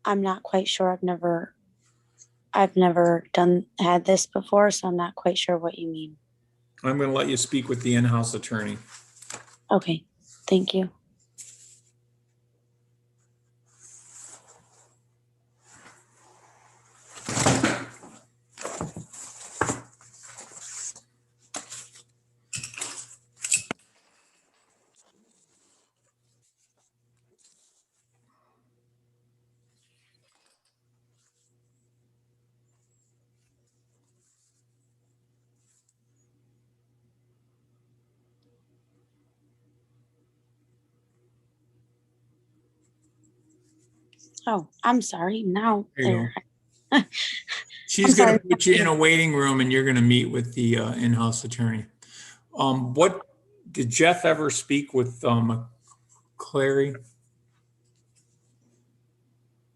I'm not quite sure. I've never had this before, so I'm not quite sure what you mean. I'm going to let you speak with the in-house attorney. Okay, thank you. Oh, I'm sorry. Now There you there. She's going sorry. to put you in a waiting room and you're going to meet with the in-house attorney. What did Jeff ever speak with Clary?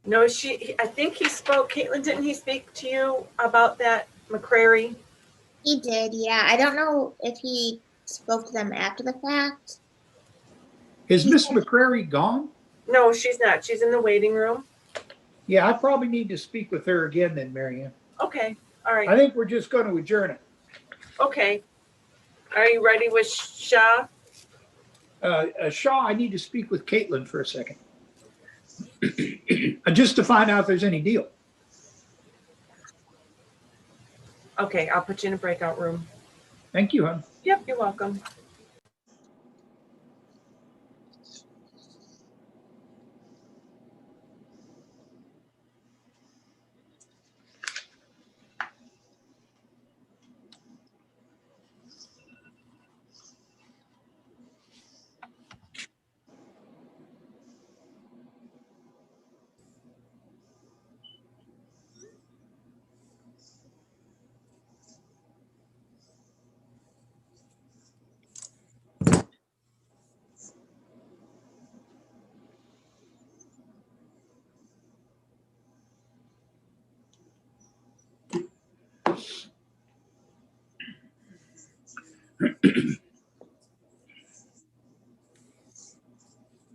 No, I think he spoke. Caitlin, didn't he speak to you about that McCrary? He did, yeah. I don't know if he spoke to them after the fact. Is Miss McCrary gone? No, she's not. She's in the waiting room. Yeah, I probably need to speak with her again then, Marianne. Okay, all right. I think we're just going to adjourn it. Okay. Are you ready with Shaw? Shaw, I need to speak with Caitlin for a second. Just to find out if there's any deal. Okay, I'll put you in a breakout room. Thank you, hon. Yep, you're welcome.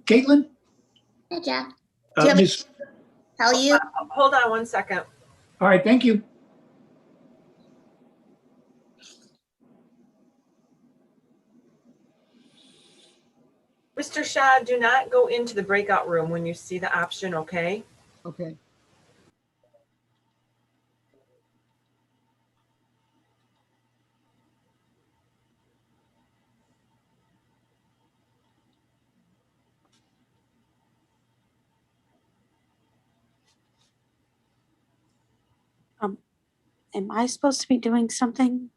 Caitlin? Hey, Jeff. Do you have Miss. to tell you? Hold on one second. All right, thank you. Mr. Shaw, do not go into the breakout room when you see the option, okay? Okay. Am I supposed to be doing something?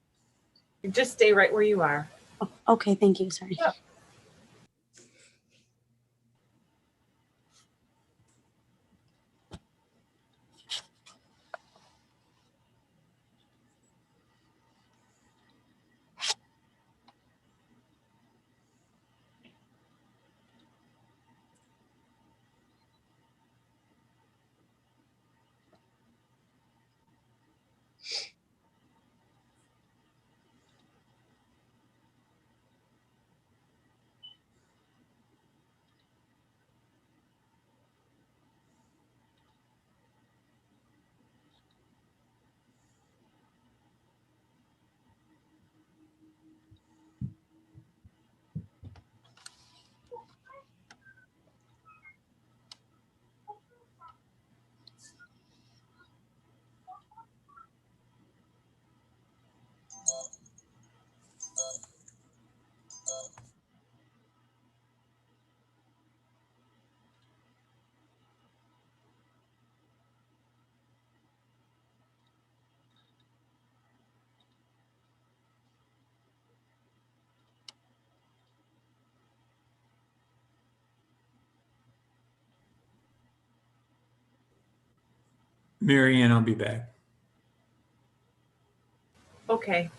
Just stay right where you are. Oh, okay, thank you. Sorry. Yep. Marianne, I'll be back. Okay.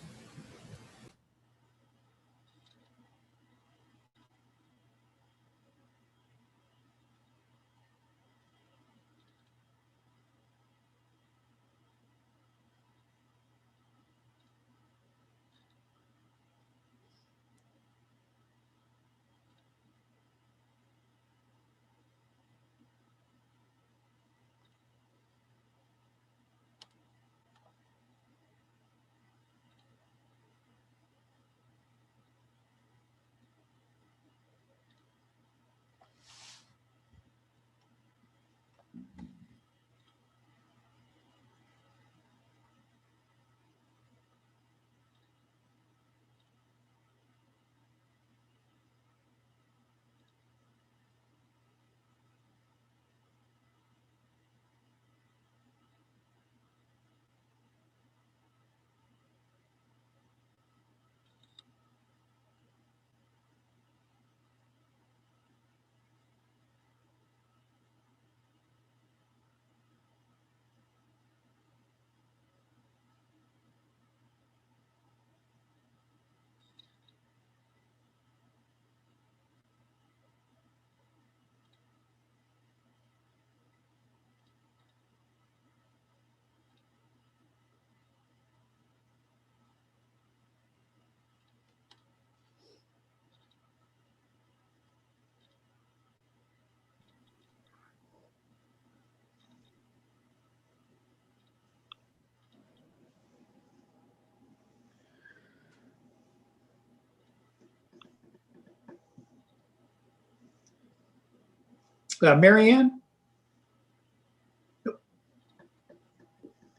Mary Ann?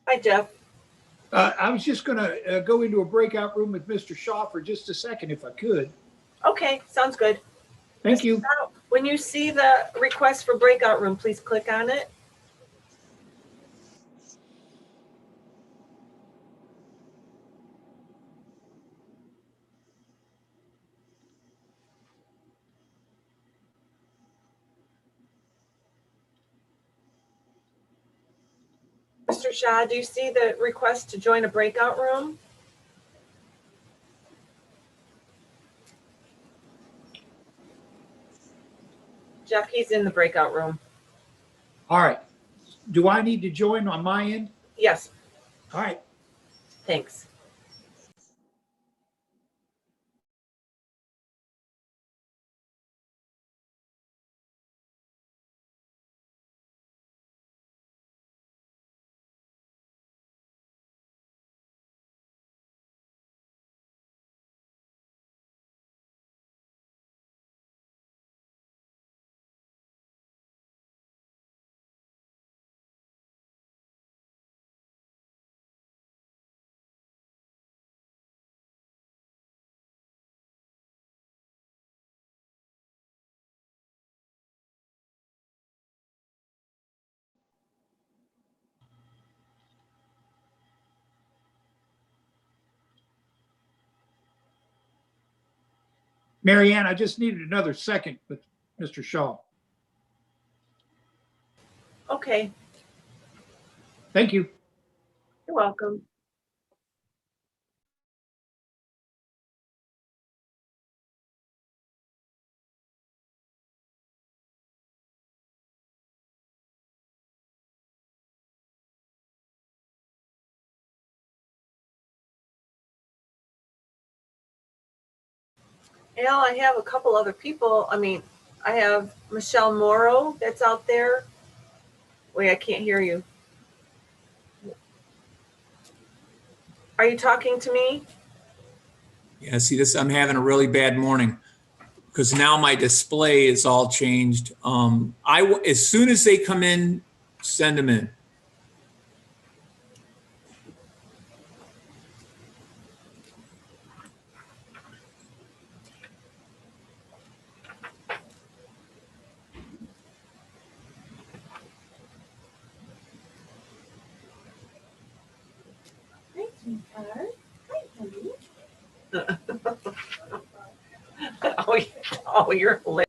Hi, Jeff. I was just going to go into a breakout room with Mr. Shaw for just a second, if I could. Okay, sounds good. Thank you. Now, when you see the request for breakout room, please click on it. Mr. Shaw, do you see the request to join a breakout room? Jeff, he's in the breakout room. All right. Do I need to join on my end? Yes, All right. thanks. Mary Ann, I just needed another second with Mr. Shaw. Okay, Thank you. you're welcome. Al, I have a couple other people. I have Michelle Morrow that's out there. Wait, I can't hear you. Are you talking to me? Yeah, see this, I'm having a really bad morning because now my display is all changed. As soon as they come in, send them in. Oh, oh, you're hilarious.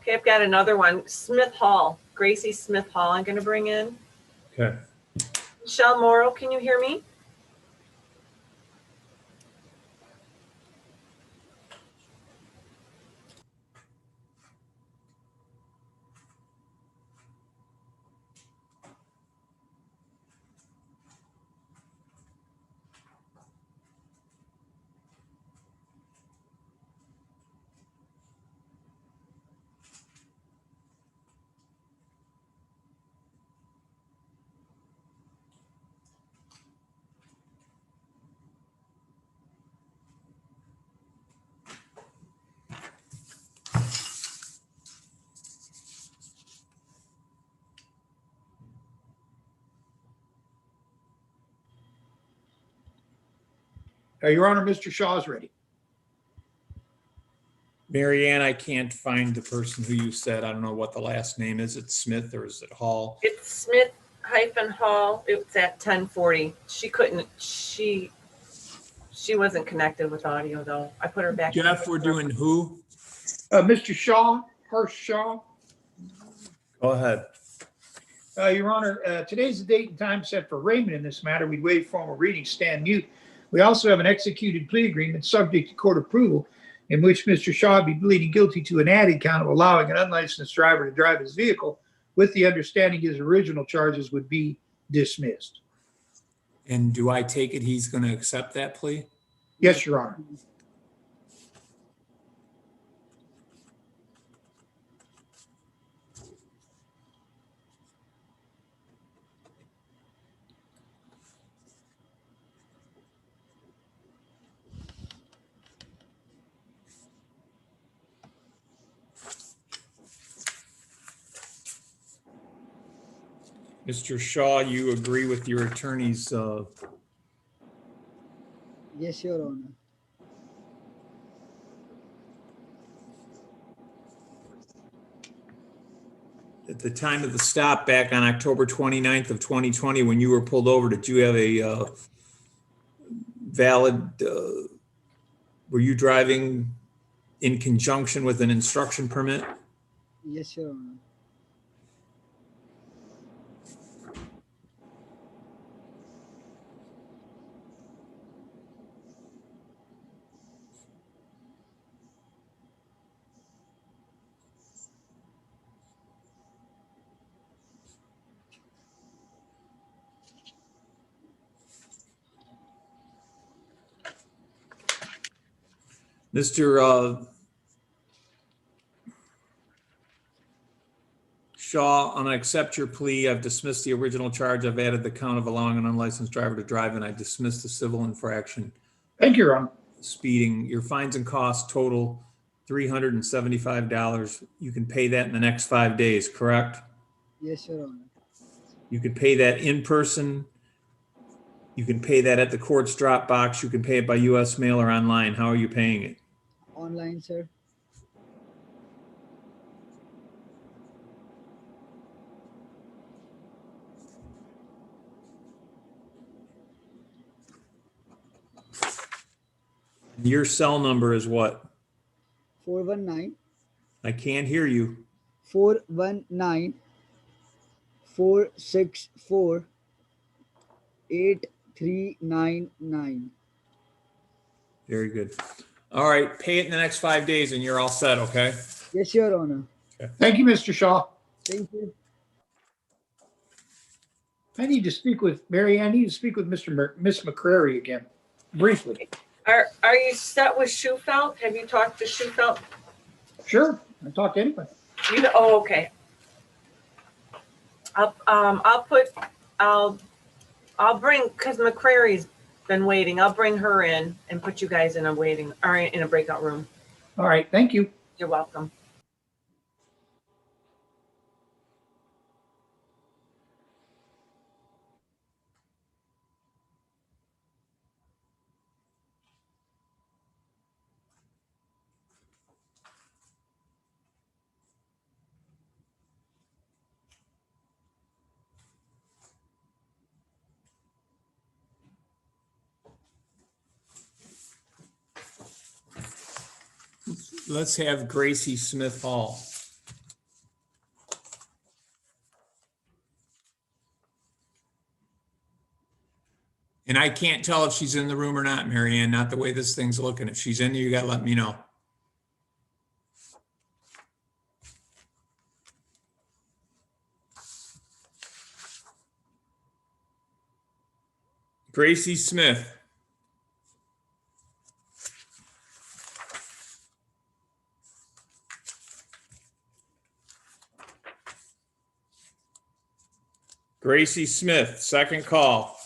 Okay, I've got another one. Smith Hall, Gracie Smith Hall, I'm going to bring in. Okay. Michelle Morrow, can you hear me? Your Honor, Mr. Shaw is ready. Mary Ann, I can't find the person who you said. I don't know what the last name is. It's Smith or is it Hall? It's Smith-Hall. It's at 1040. She couldn't, she wasn't connected with audio though. I put her back. Jeff, we're doing who? Mr. Shaw, Hurst Shaw. Go ahead. Your Honor, today's the date and time set for arraignment in this matter. We'd waive formal reading, stand mute. We also have an executed plea agreement subject to court approval in which Mr. Shaw would be pleading guilty to an added count of allowing an unlicensed driver to drive his vehicle with the understanding his original charges would be dismissed. And do I take it he's going to accept that plea? Yes, Your Honor. Mr. Shaw, you agree with your attorney's Yes, Your Honor. at the time of the stop back on October 29th of 2020, when you were pulled over, did you have a valid, were you driving in conjunction with an instruction permit? Yes, Your Honor. Mr. Shaw, I'm going to accept your plea. I've dismissed the original charge. I've added the count of allowing an unlicensed driver to drive, and I dismissed the civil infraction. Thank you, Your Honor. Speeding. Your fines and costs total $375. You can pay that in the next 5 days, correct? Yes, Your Honor. You can pay that in person. You can pay that at the court's drop box. You can pay it by US mail or online. How are you paying it? Online, sir. Your cell number is what? 419 I can't hear you. 419 464 8399. Very good. All right, pay it in the next 5 days and you're all set, okay? Yes, Your Honor. Thank you, Mr. Shaw. Thank you. I need to speak with Mary Ann. I need to speak with Miss McCrary again, briefly. Are you set with Schufelt? Have you talked to Schufelt? Sure, I talk to anybody. You know, oh, okay. I'll bring, because McCrary's been waiting. I'll bring her in and put you guys in a waiting or in a breakout room. All right, thank you. You're welcome. Let's have Gracie Smith Hall. And I can't tell if she's in the room or not, Mary Ann, not the way this thing's looking. If she's in there, you gotta let me know. Gracie Smith. Gracie Smith, second call.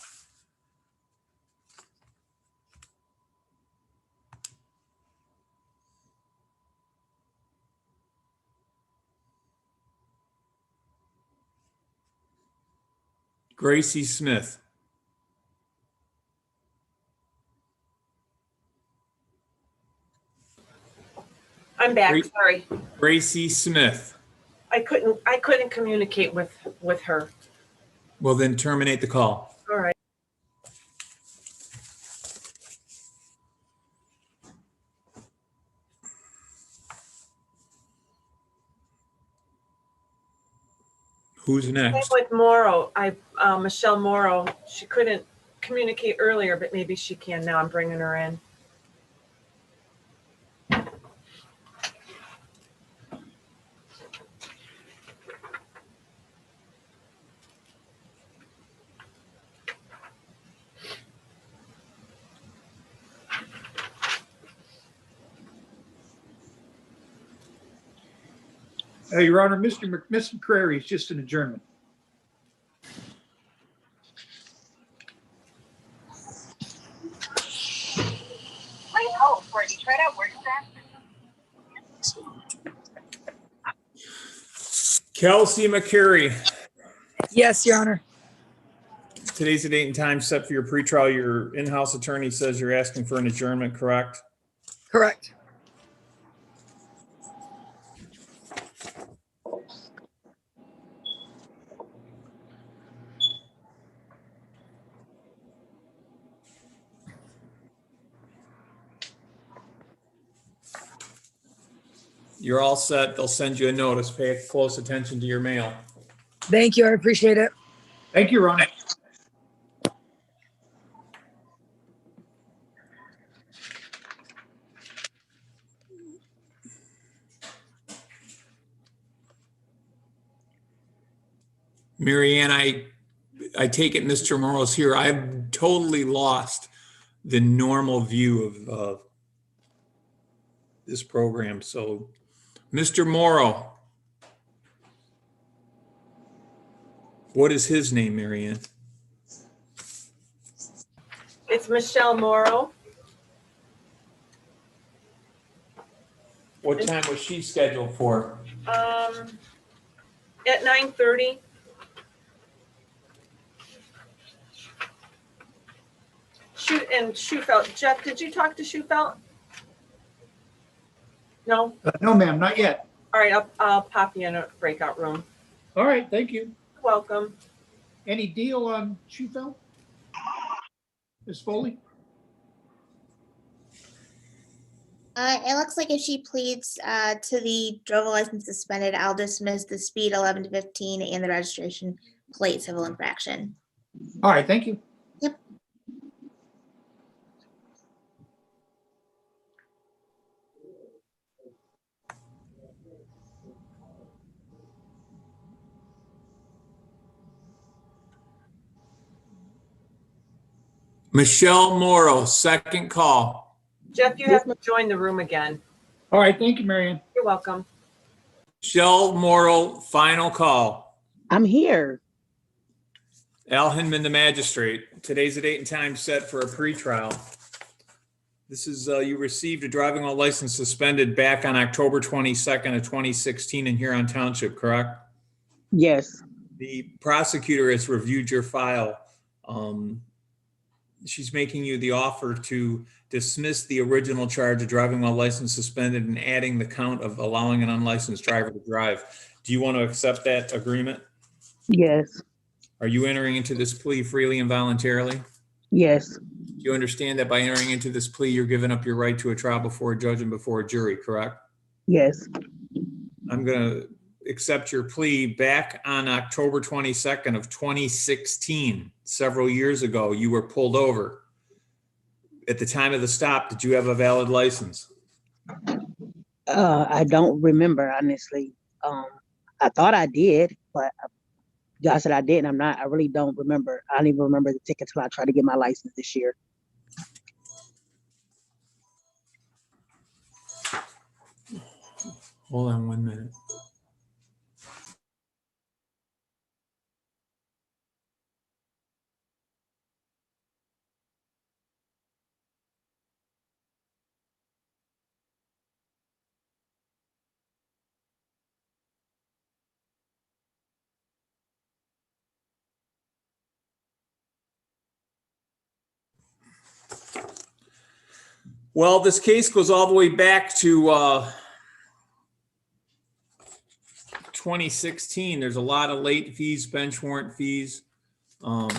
Gracie Smith. I'm back, Great. sorry. Gracie Smith. I couldn't communicate with her. Well, then terminate the call. All right. Who's Same next? with Morrow. Michelle Morrow, she couldn't communicate earlier, but maybe she can now. I'm bringing her in. Your Honor, Ms. McCrary is just an adjournment. Please hold for a Detroit Outward Kelsey McCurry. Yes, Your Honor. Today's the date and time set for your pretrial. Your in-house attorney says you're asking for an adjournment, correct? Correct. You're all set. They'll send you a notice. Pay close attention to your mail. Thank you. I appreciate it. Thank you, Your Honor. Mary Ann, I take it Mr. Morrow's here. I've totally lost the normal view of this program. So, Mr. Morrow, what is his name, Mary Ann? It's Michelle Morrow. What time was she scheduled for? At 9:30. Shufelt. Jeff, did you talk to Shufelt? No? No, ma'am, not yet. All right, I'll pop you in a breakout room. All right, thank you. You're welcome. Any deal on Shufelt? Ms. Foley? It looks like if she pleads to the driver license suspended, I'll dismiss the speed 11 to 15 and the registration plate civil infraction. All right, thank you. Yep. Michelle Morrow, second call. Jeff, you have to join the room again. All right, thank you, Marion. You're welcome. Michelle Morrow, final call. I'm here. Al Hindman, the magistrate. Today's the date and time set for a pretrial. This is, you received a driving while license suspended back on October 22nd of 2016 in Huron Township, correct? Yes. The prosecutor has reviewed your file. She's making you the offer to dismiss the original charge of driving while license suspended and adding the count of allowing an unlicensed driver to drive. Do you want to accept that agreement? Yes. Are you entering into this plea freely and voluntarily? Yes. Do you understand that by entering into this plea, you're giving up your right to a trial before a judge and before a jury, correct? Yes. I'm going to accept your plea. Back on October 22nd of 2016, several years ago, you were pulled over. At the time of the stop, did you have a valid license? I don't remember, honestly. I thought I did, but God said I didn't. I really don't remember. I don't even remember the ticket till I tried to get my license this year. Hold on 1 minute. Well, this case goes all the way back to 2016. There's a lot of late fees, bench warrant fees. I'll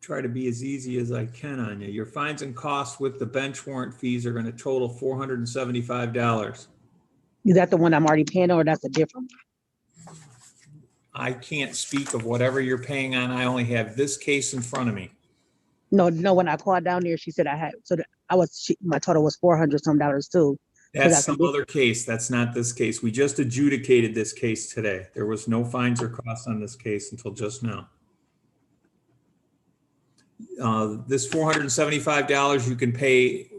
try to be as easy as I can on you. Your fines and costs with the bench warrant fees are going to total $475. Is that the one I'm already paying or that's a different one? I can't speak of whatever you're paying on. I only have this case in front of me. No, when I called down there, she said I had, so that my total was $400 some too. That's that's a some other case. That's not this case. We just adjudicated this case today. There was no fines or costs on this case until just now. This $475 you can pay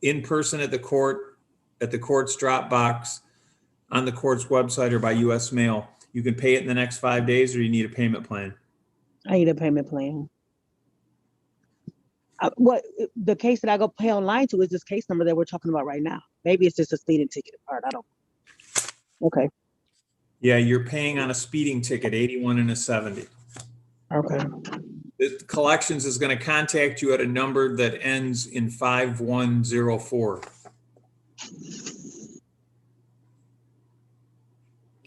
in person at the court's drop box, on the court's website, or by US mail. You can pay it in the next 5 days, or you need a payment plan. I need a payment plan. What the case that I go pay online to is this case number that we're talking about right now. Maybe it's just a speeding ticket part. I don't. Okay. Yeah, you're paying on a speeding ticket, 81 and a 70. Okay. The collections is going to contact you at a number that ends in 5104.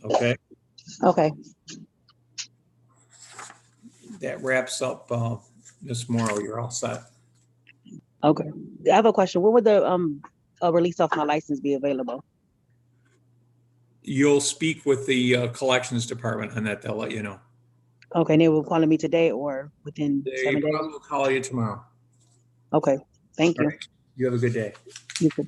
Okay. Okay. That wraps up Ms. Morrow. You're all set. Okay. I have a question. When would the release of my license be available? You'll speak with the collections department on that. They'll let you know. Okay, and they will call me today or within They 7 days? probably will call you tomorrow. Okay. Thank you. All right. You have a good day. You too.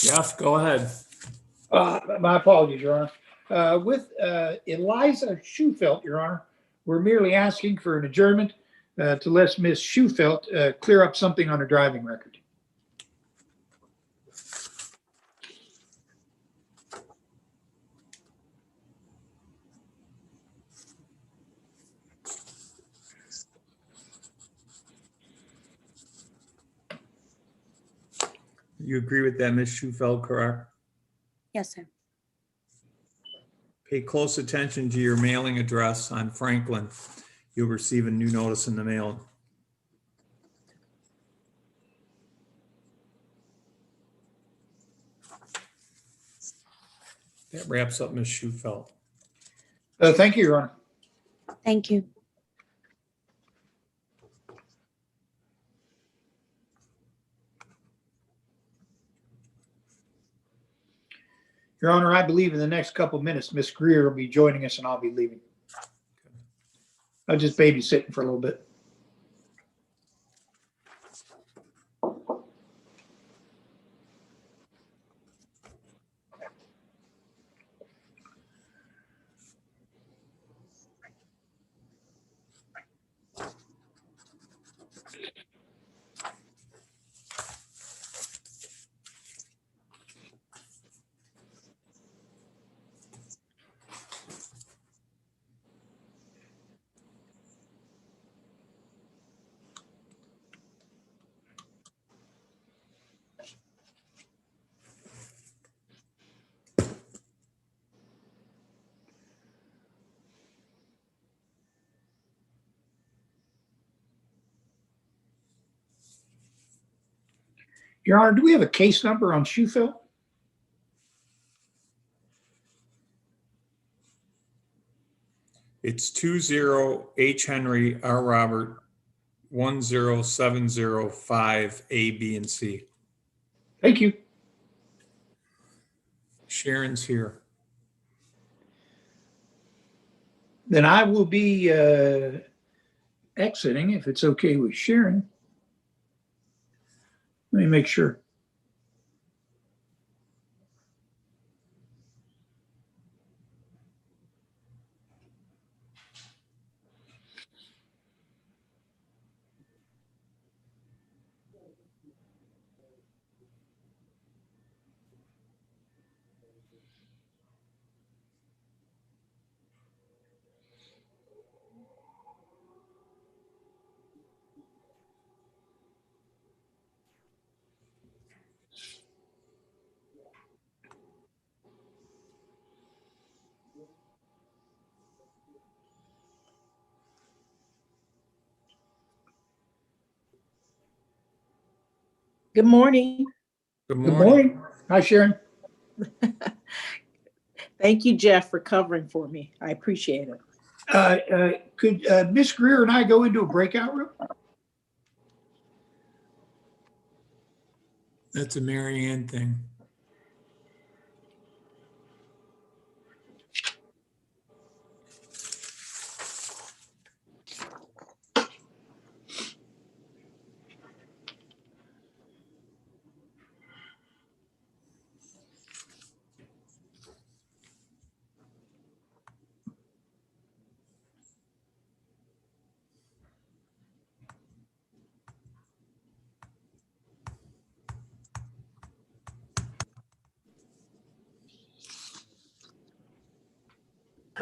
Jeff, go ahead. My apologies, Your Honor. With Eliza Schufelt, Your Honor, we're merely asking for an adjournment to let Ms. Schufelt clear up something on her driving record. You agree with that, Ms. Schufeld, correct? Yes, sir. Pay close attention to your mailing address on Franklin. You'll receive a new notice in the mail. That wraps up Ms. Schufeld. Thank you, Your Honor. Thank you. Your Honor, I believe in the next couple of minutes, Ms. Greer will be joining us and I'll be leaving. I'll just babysitting for a little bit. Your Honor, do we have a case number on Shufield? It's 20 H Henry R Robert 10705 A, B, and C. Thank you. Sharon's here. Then I will be exiting if it's okay with Sharon. Let me make sure. Good morning. Good Good morning. morning. Hi, Sharon. Thank you, Jeff, for covering for me. I appreciate it. Could Miss Greer and I go into a breakout room? That's a Mary Ann thing.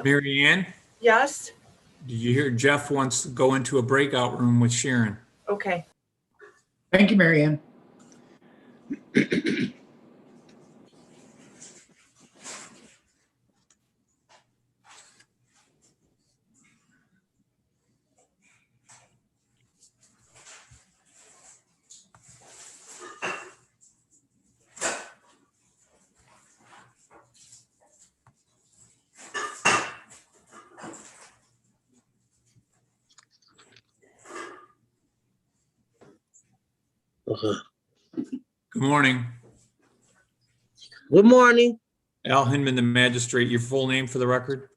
Mary Ann, Yes? did you hear Jeff wants to go into a breakout room with Sharon? Okay. Thank you, Mary Ann. Good morning. Good morning. Al Hindman, the magistrate. Your full name for the record?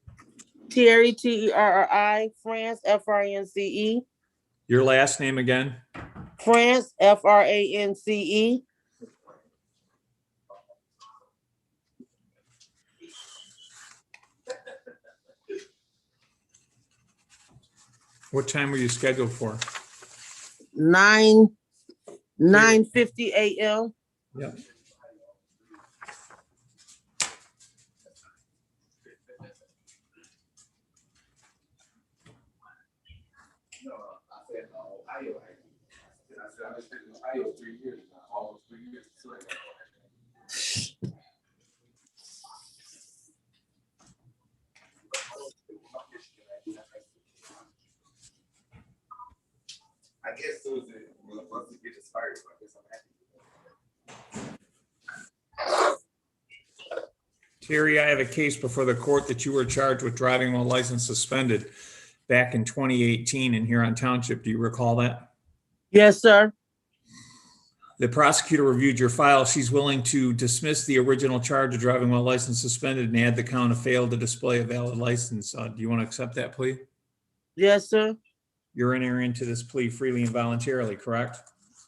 Terry, Terri, France, France. Your last name again? France, France. What time were you scheduled for? 9:50 a.m. Yep. I guess so. Once it gets expired, I guess I'm happy. Terry, I have a case before the court that you were charged with driving while license suspended back in 2018 in Huron Township. Do you recall that? Yes, sir. The prosecutor reviewed your file. She's willing to dismiss the original charge of driving while license suspended and add the count of failed to display a valid license. Do you want to accept that plea? Yes, sir. You're entering into this plea freely and voluntarily, correct?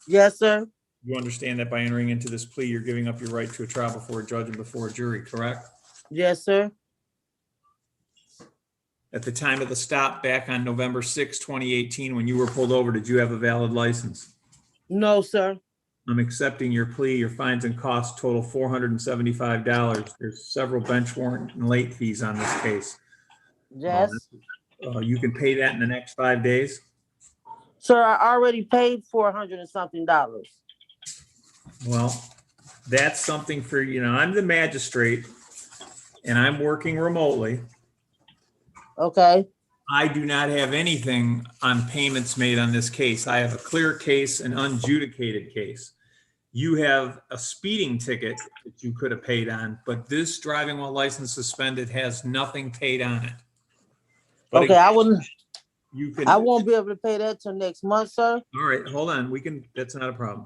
Yes, sir. You understand that by entering into this plea, you're giving up your right to a trial before a judge and before a jury, correct? Yes, sir. At the time of the stop back on November 6, 2018, when you were pulled over, did you have a valid license? No, sir. I'm accepting your plea. Your fines and costs total $475. There's several bench warrant and late fees on this case. Yes. You can pay that in the next 5 days. Sir, I already paid $400 and something. Well, that's something for, I'm the magistrate and I'm working remotely. Okay. I do not have anything on payments made on this case. I have a clear case, an unadjudicated case. You have a speeding ticket that you could have paid on, but this driving while license suspended has nothing paid on it. But Okay, you can, I all won't be able to pay that till next month, sir. right, hold on. We can, that's not a problem.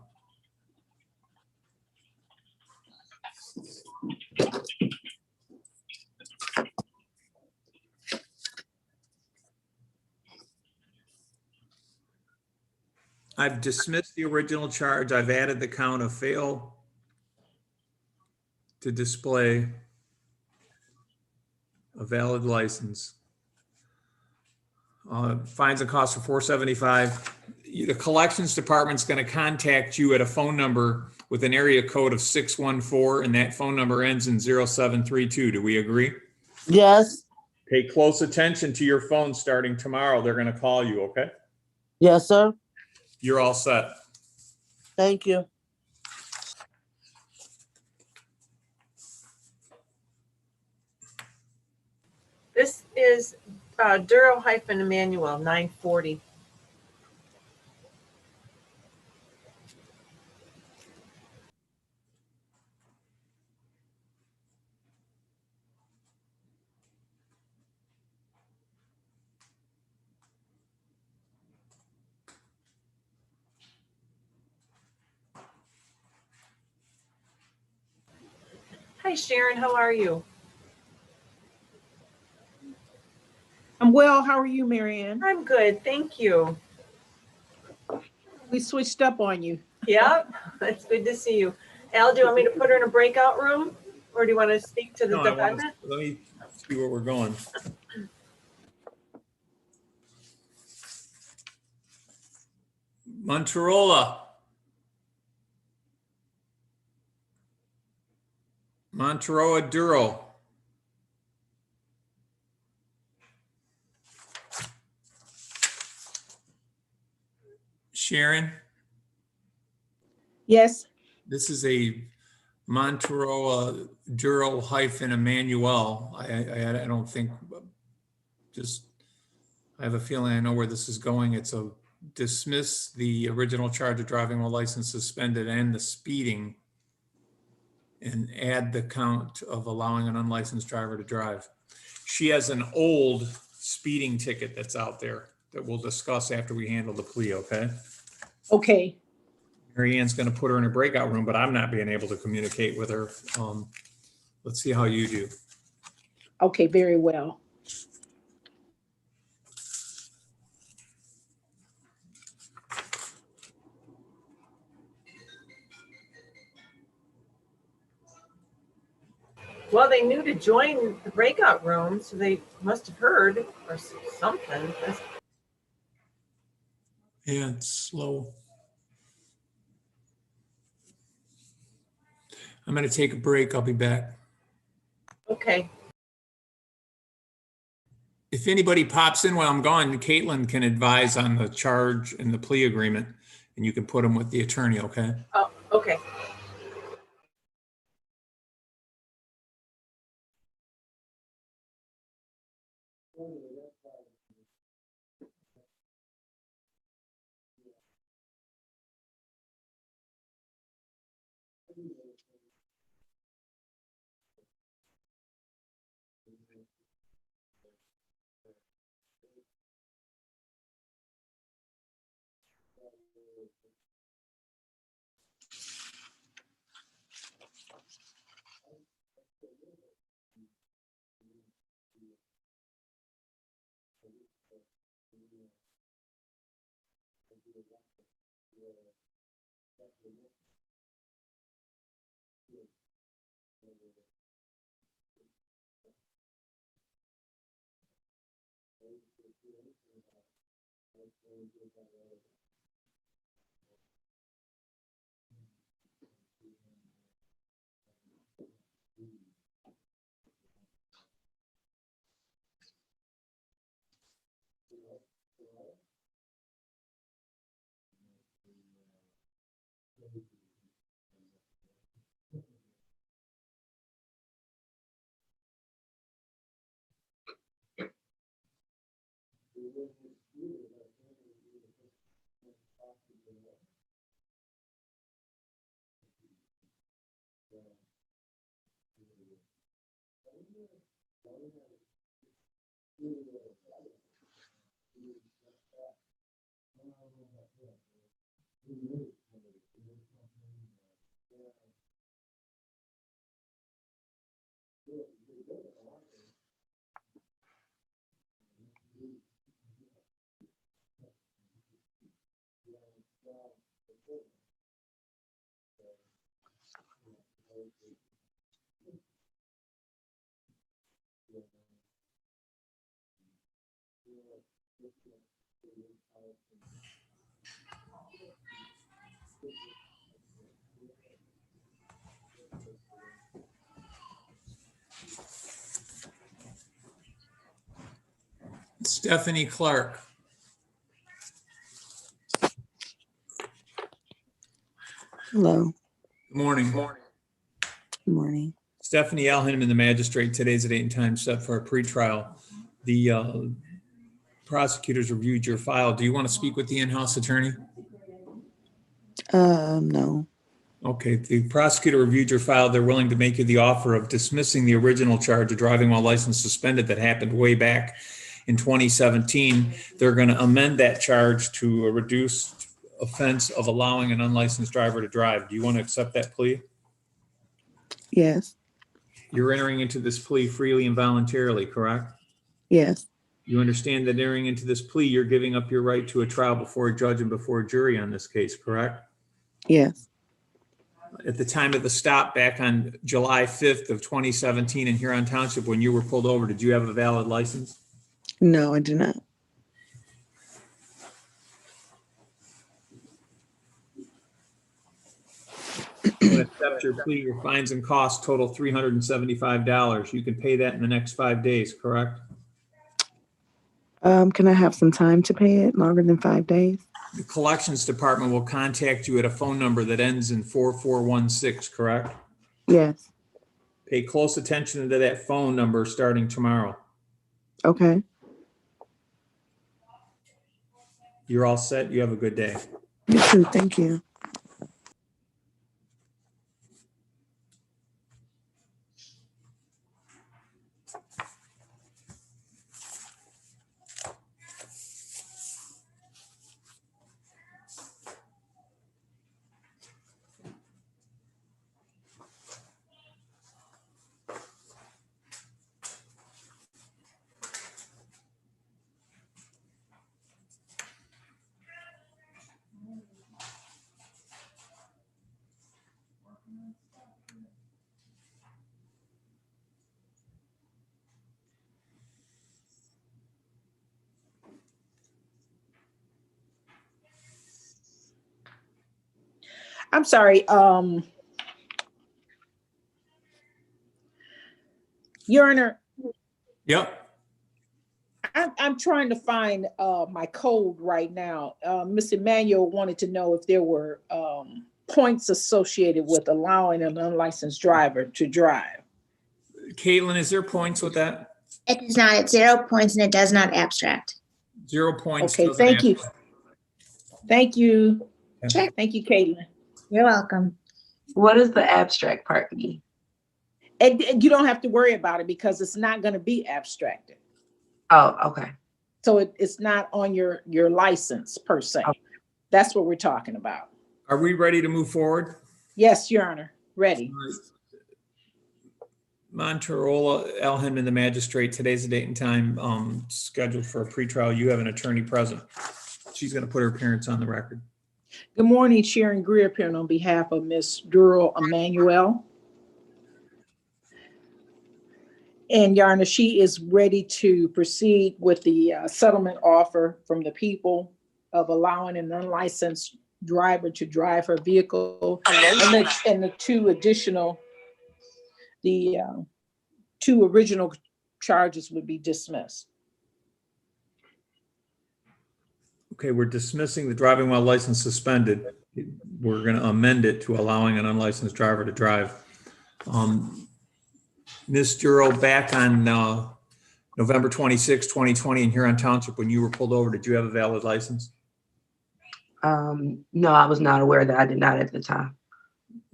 I've dismissed the original charge. I've added the count of fail to display a valid license. Fines and costs are $475. The collections department's going to contact you at a phone number with an area code of 614, and that phone number ends in 0732. Do we agree? Yes, Pay close attention to your phone starting tomorrow. They're going to call you, okay? yes, sir. You're all set. Thank you. This is Duro-Emmanuel, 940. Hi, Sharon. How are you? I'm well. How are you, Marianne? I'm good. Thank you. We switched up on you. Yep. It's good to see you. Al, do you want me to put her in a breakout room? Or do you want to speak to the No, defendant? let me see where we're going. Monterola. Monterola Duro. Sharon, Yes. this is a Monterola Duro hyphen Emmanuel. I don't think, just, I have a feeling I know where this is going. It's a dismiss the original charge of driving while license suspended and the speeding, and add the count of allowing an unlicensed driver to drive. She has an old speeding ticket that's out there that we'll discuss after we handle the plea, okay? Okay. Mary Ann's going to put her in a breakout room, but I'm not being able to communicate with her. Let's see how you do. Okay, very well. Well, they knew to join the breakout room, so they must have heard or something. Yeah, it's slow. I'm going to take a break. I'll be back. Okay. If anybody pops in while I'm gone, Caitlin can advise on the charge and the plea agreement, and you can put them with the attorney, okay? Oh, okay. Stephanie Clark. Hello. Good morning. Good morning. Stephanie L. Hindman, the magistrate. Today's the date and time set for a pretrial. The prosecutors reviewed your file. Do you want to speak with the in-house attorney? No. Okay, the prosecutor reviewed your file. They're willing to make you the offer of dismissing the original charge of driving while license suspended that happened way back in 2017. They're going to amend that charge to a reduced offense of allowing an unlicensed driver to drive. Do you want to accept that plea? Yes. You're entering into this plea freely and voluntarily, correct? Yes. You understand that entering into this plea, you're giving up your right to a trial before a judge and before a jury on this case, correct? Yes. At the time of the stop back on July 5th of 2017 in Huron Township, when you were pulled over, did you have a valid license? No, I do not. You accept your plea, your fines and costs total $375. You can pay that in the next 5 days, correct? Can I have some time to pay it, longer than 5 days? The collections department will contact you at a phone number that ends in 4416, correct? Yes. Pay close attention to that phone number starting tomorrow. Okay. You're all set. You have a good day. You too. Thank you. I'm sorry, Your Honor, Yep. I'm trying to find my code right now. Mr. Emmanuel wanted to know if there were points associated with allowing an unlicensed driver to drive. Caitlin, is there points with that? It does not. It's 0 points and it does not abstract. 0 points. Okay, doesn't thank you. have- Thank you. Sure. Thank you, Caitlin. You're welcome. What does the abstract part mean? And you don't have to worry about it because it's not going to be abstracted. Oh, okay. So it's not on your license per se. Okay. That's what we're talking about. Are we ready to move forward? Yes, Your Honor, ready. Monterola L. Hindman, the magistrate. Today's the date and time scheduled for a pretrial. You have an attorney present. She's going to put her appearance on the record. Good morning, Sharon Greer, appearing on behalf of Ms. Durrell Emanuel. And Your Honor, she is ready to proceed with the settlement offer from the people of allowing an unlicensed driver to drive her vehicle. And the two additional, the two original charges would be dismissed. Okay, we're dismissing the driving while license suspended. We're going to amend it to allowing an unlicensed driver to drive. Ms. Duro, back on November 26, 2020 in Huron Township, when you were pulled over, did you have a valid license? No, I was not aware that I did not at the time.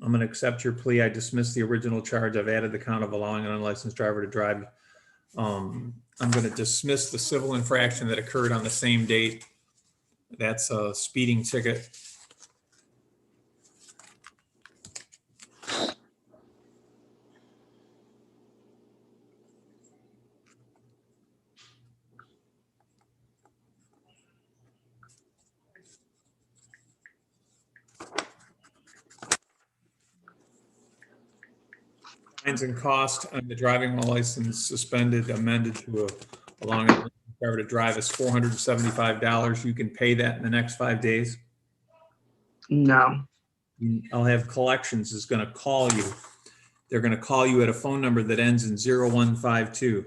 I'm going to accept your plea. I dismissed the original charge. I've added the count of allowing an unlicensed driver to drive. I'm going to dismiss the civil infraction that occurred on the same date. That's a speeding ticket. Fines and cost on the driving while license suspended, amended to a long power to drive is $475. You can pay that in the next 5 days. No. I'll have collections is going to call you. They're going to call you at a phone number that ends in 0152.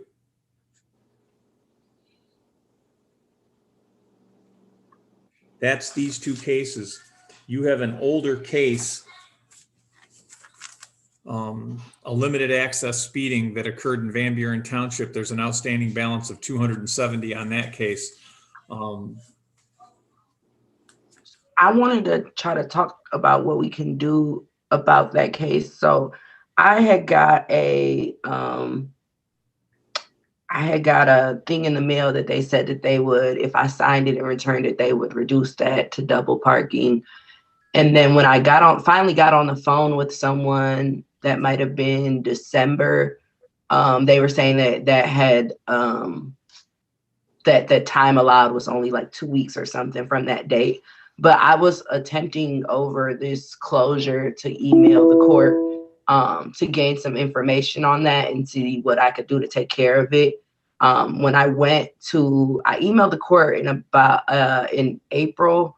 That's these two cases. You have an older case, a limited access speeding that occurred in Van Buren Township. There's an outstanding balance of 270 on that case. I wanted to try to talk about what we can do about that case. So I had got a thing in the mail that they said that they would, if I signed it and returned it, they would reduce that to double parking. And then when I finally got on the phone with someone, that might have been December, they were saying that that time allowed was only like 2 weeks or something from that date. But I was attempting over this closure to email the court to gain some information on that and see what I could do to take care of it. When I emailed the court in April.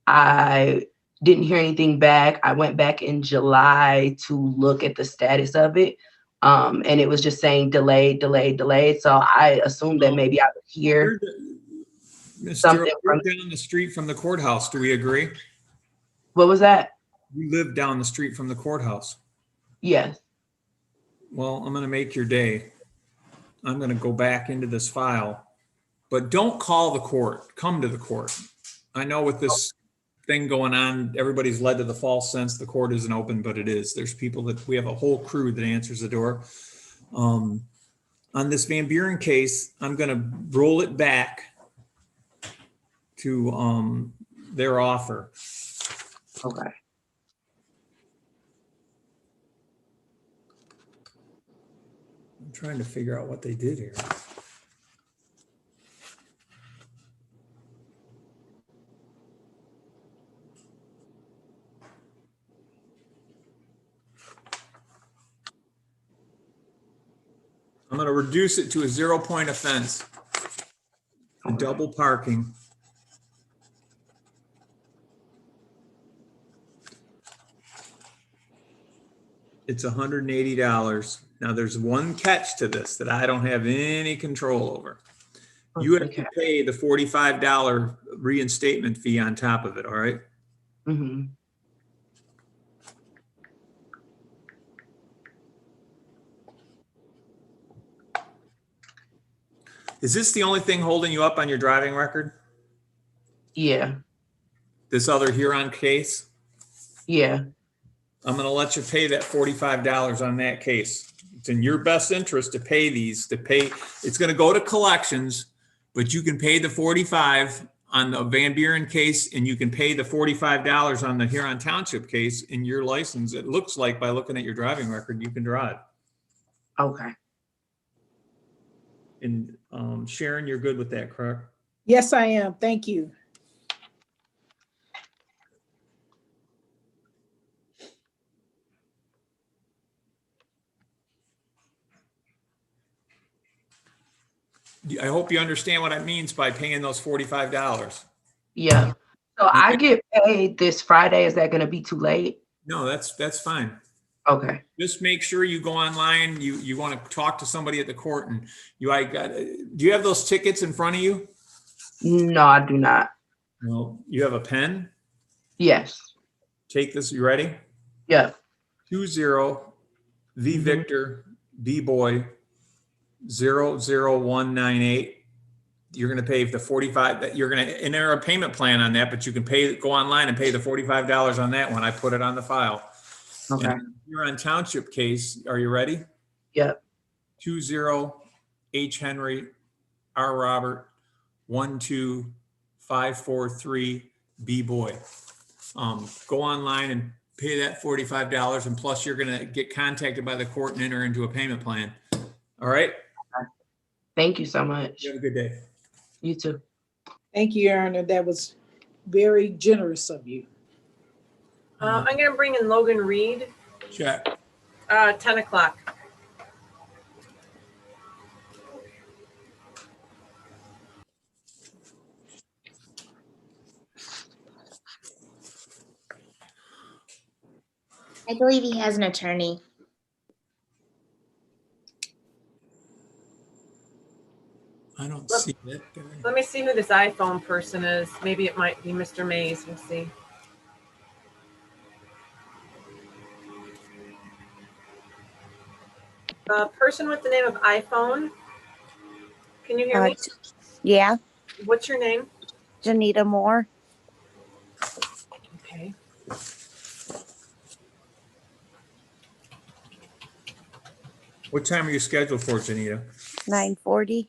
I didn't hear anything back. I went back in July to look at the status of it. And it was just saying delayed. So I assumed that maybe I would hear something We're down the street from the courthouse. Do we agree? What was that? You live down the street from the courthouse. Yes. Well, I'm going to make your day. I'm going to go back into this file, but don't call the court. Come to the court. I know with this thing going on, everybody's led to the false sense the court isn't open, but it is. There's people we have a whole crew that answers the door. On this Van Buren case, I'm going to roll it back to their offer. Okay. I'm trying to figure out what they did here. I'm going to reduce it to a 0-point offense. A double parking. It's $180. Now there's one catch to this that I don't have any control over. You have to pay the $45 reinstatement fee on top of it, all right? Mm-hmm. Is this the only thing holding you up on your driving record? Yeah. This other Huron case? Yeah. I'm going to let you pay that $45 on that case. It's in your best interest to pay these, it's going to go to collections, but you can pay the $45 on the Van Buren case and you can pay the $45 on the Huron Township case in your license. It looks like by looking at your driving record, you can drive. Okay. And Sharon, you're good with that, correct? Yes, I am. Thank you. I hope you understand what it means by paying those $45. Yeah. So I get paid this Friday. Is that going to be too late? No, that's fine. Okay. Just make sure you go online. You want to talk to somebody at the court, and do you have those tickets in front of you? No, I do not. No. You have a pen? Yes. Take this. You ready? Yeah. 20 V Victor B Boy 00198. You're going to pay the $45 that you're going to enter a payment plan on that, but you can go online and pay the $45 on that one. I put it on the file. Okay. And you're on Township case. Are you ready? Yep. 20 H. Henry, R. Robert, 12543 B. Boy. Go online and pay that $45, and plus you're gonna get contacted by the court and enter into a payment plan. All right? Thank you so much. You have a good day. You too. Thank you, Your Honor. That was very generous of you. I'm gonna bring in Logan Reed, Check. 10 o'clock. I believe he has an attorney. I don't see that guy. Let me see who this iPhone person is. Maybe it might be Mr. Mays. We'll see. Person with the name of iPhone. Can you hear me? Yeah, What's your name? Janita Moore. Okay. What time are you scheduled for, Janita? 9:40.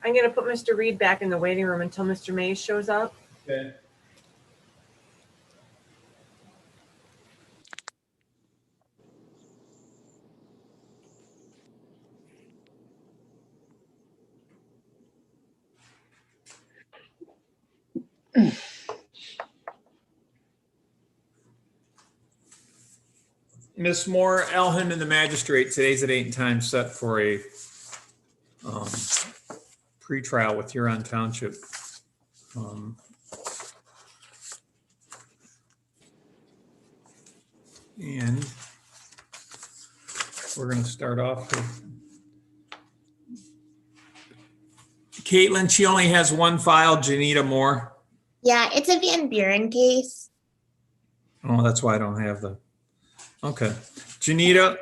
I'm gonna put Mr. Reed back in the waiting room until Mr. Mays shows up. Okay. Ms. Moore, Al Hindman, the magistrate, today's the date and time set for a pretrial with Huron Township. And we're going to start off with Caitlin. She only has one file, Janita Moore. Yeah, it's a Van Buren case. Oh, that's why I don't have the, okay. Janita,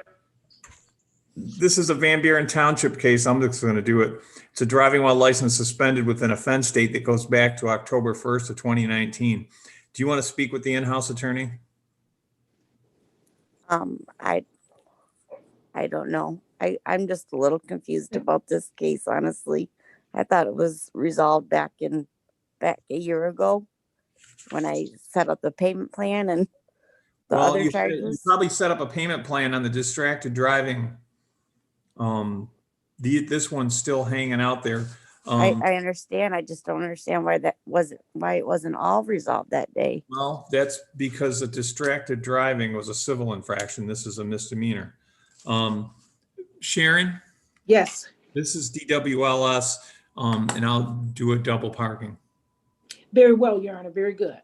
this is a Van Buren Township case. I'm just going to do it. It's a driving while license suspended with an offense date that goes back to October 1st of 2019. Do you want to speak with the in-house attorney? I don't know. I'm just a little confused about this case, honestly. I thought it was resolved back a year ago when I set up the payment plan and the Well, other you charges. probably set up a payment plan on the distracted driving. This one's still hanging out there. I understand. I just don't understand why it wasn't all resolved that day. Well, that's because the distracted driving was a civil infraction. This is a misdemeanor. Sharon? Yes. This is DWLS, and I'll do a double parking. Very well, Your Honor. Very good.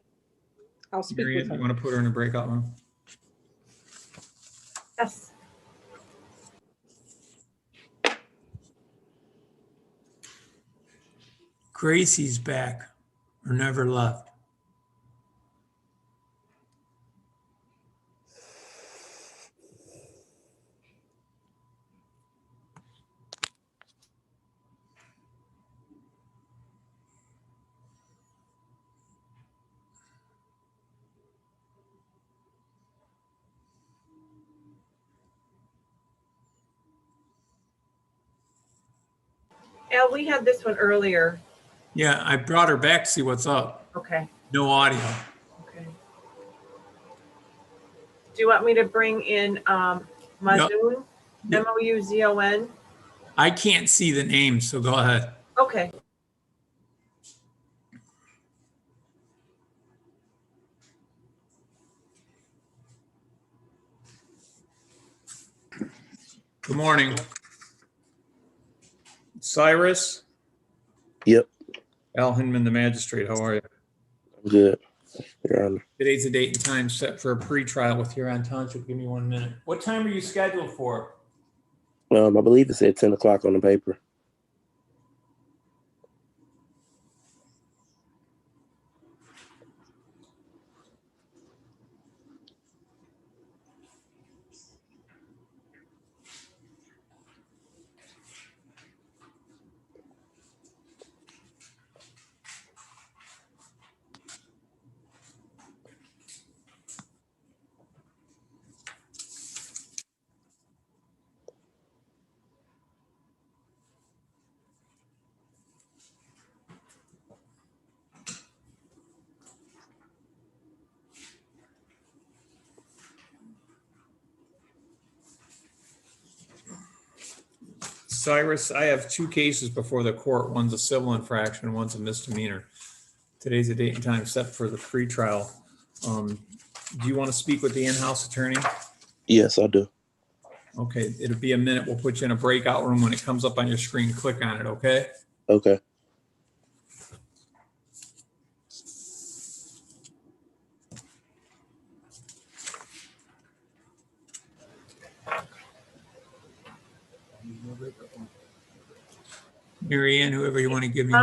I'll speak Marion, with her. you want to put her in a breakout room? Yes. Gracie's back, or never left. Al, we had this one earlier. Yeah, I brought her back to see what's up. Okay. No audio. Okay. Do you want me to bring in Mazoon? Yep. Mouzon? I can't see the name, so go ahead. Okay. Good morning. Cyrus? Yep. Al Hindman, the magistrate. How are you? I'm good, Your Honor. Today's the date and time set for a pretrial with Huron Township. Give me 1 minute. What time are you scheduled for? I believe it said 10 o'clock on the paper. Cyrus, I have two cases before the court. One's a civil infraction and one's a misdemeanor. Today's the date and time set for the pretrial. Do you want to speak with the in-house attorney? Yes, I do. Okay, it'll be a minute. We'll put you in a breakout room. When it comes up on your screen, click on it, okay? Okay. Mary Ann, whoever you want to give me.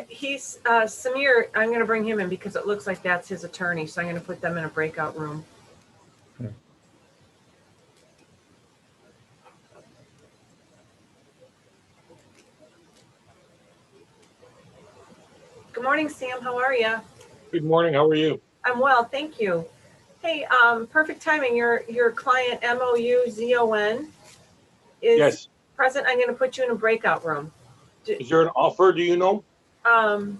He's Samir. I'm going to bring him in because it looks like that's his attorney. So I'm going to put them in a breakout room. Okay. Good morning, Sam. How are you? Good morning. How are you? I'm well, thank you. Hey, perfect timing. Your client MOUZON is Yes. present. I'm going to put you in a breakout room. Is there an offer? Do you know? Caitlin?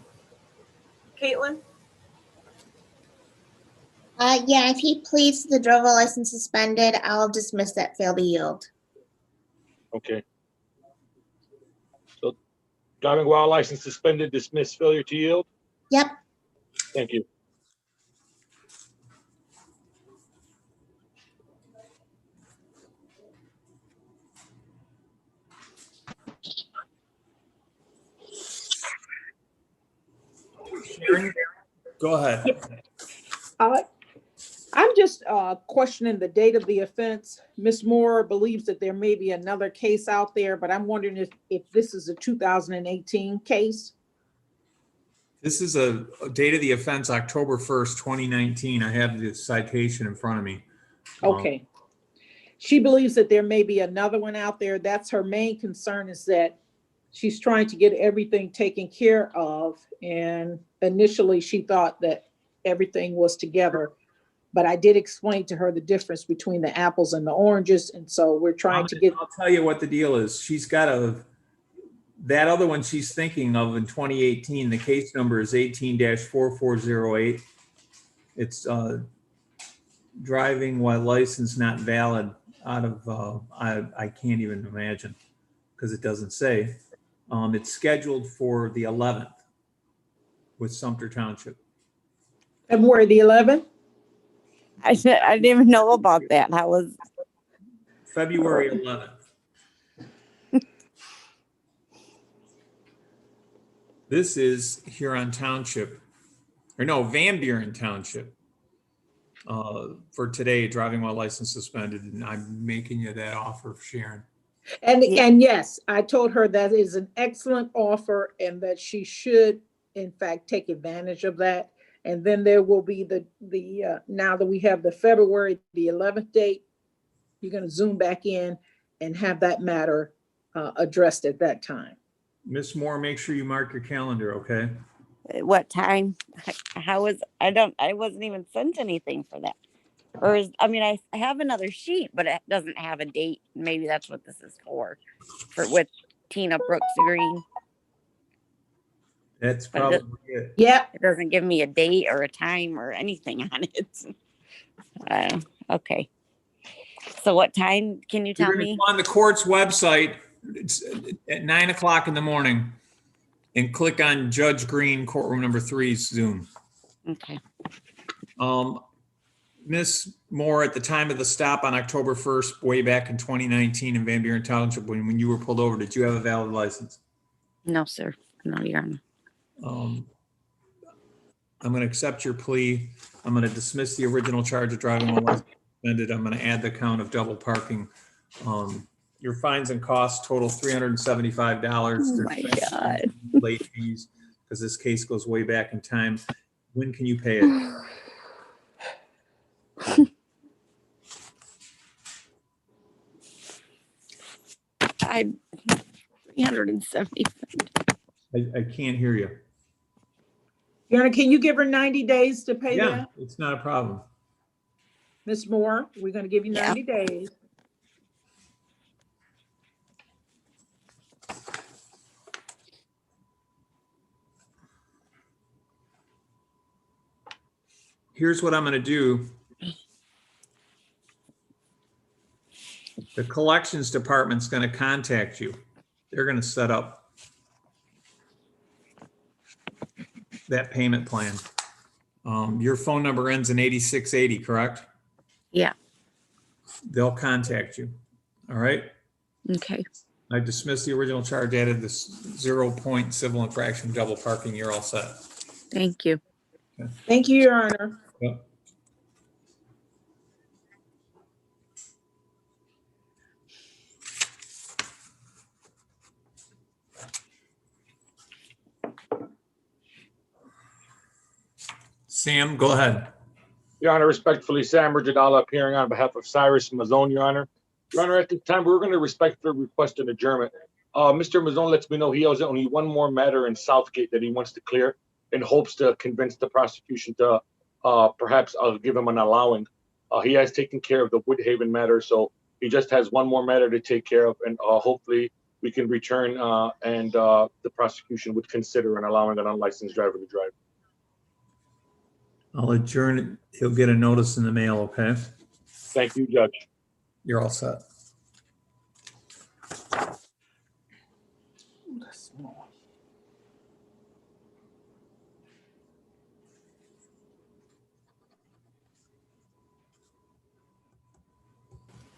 Yeah, if he pleads to the driver license suspended, I'll dismiss that fail to yield. Okay. So driving while license suspended, dismiss, failure to yield? Yep. Thank you. Sharon, go ahead. I'm just questioning the date of the offense. Ms. Moore believes that there may be another case out there, but I'm wondering if this is a 2018 case. This is a date of the offense, October 1st, 2019. I have the citation in front of me. Okay. She believes that there may be another one out there. That's her main concern, is that she's trying to get everything taken care of. And initially she thought that everything was together, but I did explain to her the difference between the apples and the oranges. And so we're trying to get. I'll tell you what the deal is. She's got that other one she's thinking of in 2018. The case number is 18-4408. It's driving while license not valid out of, I can't even imagine because it doesn't say. It's scheduled for the 11th with Sumter Township. February the 11th? I didn't even know about that. How was February 11th. This is Huron Township, or no, Van Buren Township. For today, driving while license suspended, and I'm making you that offer, Sharon. And yes, I told her that is an excellent offer and that she should, in fact, take advantage of that. And then there will be the now that we have the February the 11th date, you're going to zoom back in and have that matter addressed at that time. Miss Moore, make sure you mark your calendar, okay? what time? I wasn't even sent anything for that. Or I have another sheet, but it doesn't have a date. Maybe that's what this is for with Tina Brooks Green. That's probably it. Yeah. It doesn't give me a date or a time or anything on it. Okay. So what time can you tell me? On the court's website, it's at 9 o'clock in the morning, and click on Judge Green, courtroom number 3's Zoom. Okay. Miss Moore, at the time of the stop on October 1st, way back in 2019 in Van Buren Township, when you were pulled over, did you have a valid license? No, sir. No, Your Honor. I'm going to accept your plea. I'm going to dismiss the original charge of driving while license suspended. I'm going to add the count of double parking. Your fines and costs total $375. Oh my God. Late fees, because this case goes way back in time. When can you pay it? I'm 370. I can't hear you. Yana, can you give her 90 days to pay Yeah, that? it's not a problem. Ms. Moore, we're going to give you 90 days. Here's what I'm going to do. The collections department's going to contact you. they're going to set up that payment plan. Your phone number ends in 8680, correct? Yeah. They'll contact you. All right. Okay. I dismissed the original charge, added this 0-point civil infraction double parking. You're all set. Thank you. Thank you, Your Honor. Yep. Sam, go ahead. Your Honor, respectfully, Sam Rajadala appearing on behalf of Cyrus Mazone, Your Honor. Your Honor, at this time, we're going to respectfully request an adjournment. Mr. Mazone lets me know he has only one more matter in Southgate that he wants to clear in hopes to convince the prosecution to perhaps give him an allowing. He has taken care of the Woodhaven matter, so he just has one more matter to take care of, and hopefully we can return and the prosecution would consider an allowing an unlicensed driver to drive. I'll adjourn it. He'll get a notice in the mail, okay? Thank you, Judge. You're all set.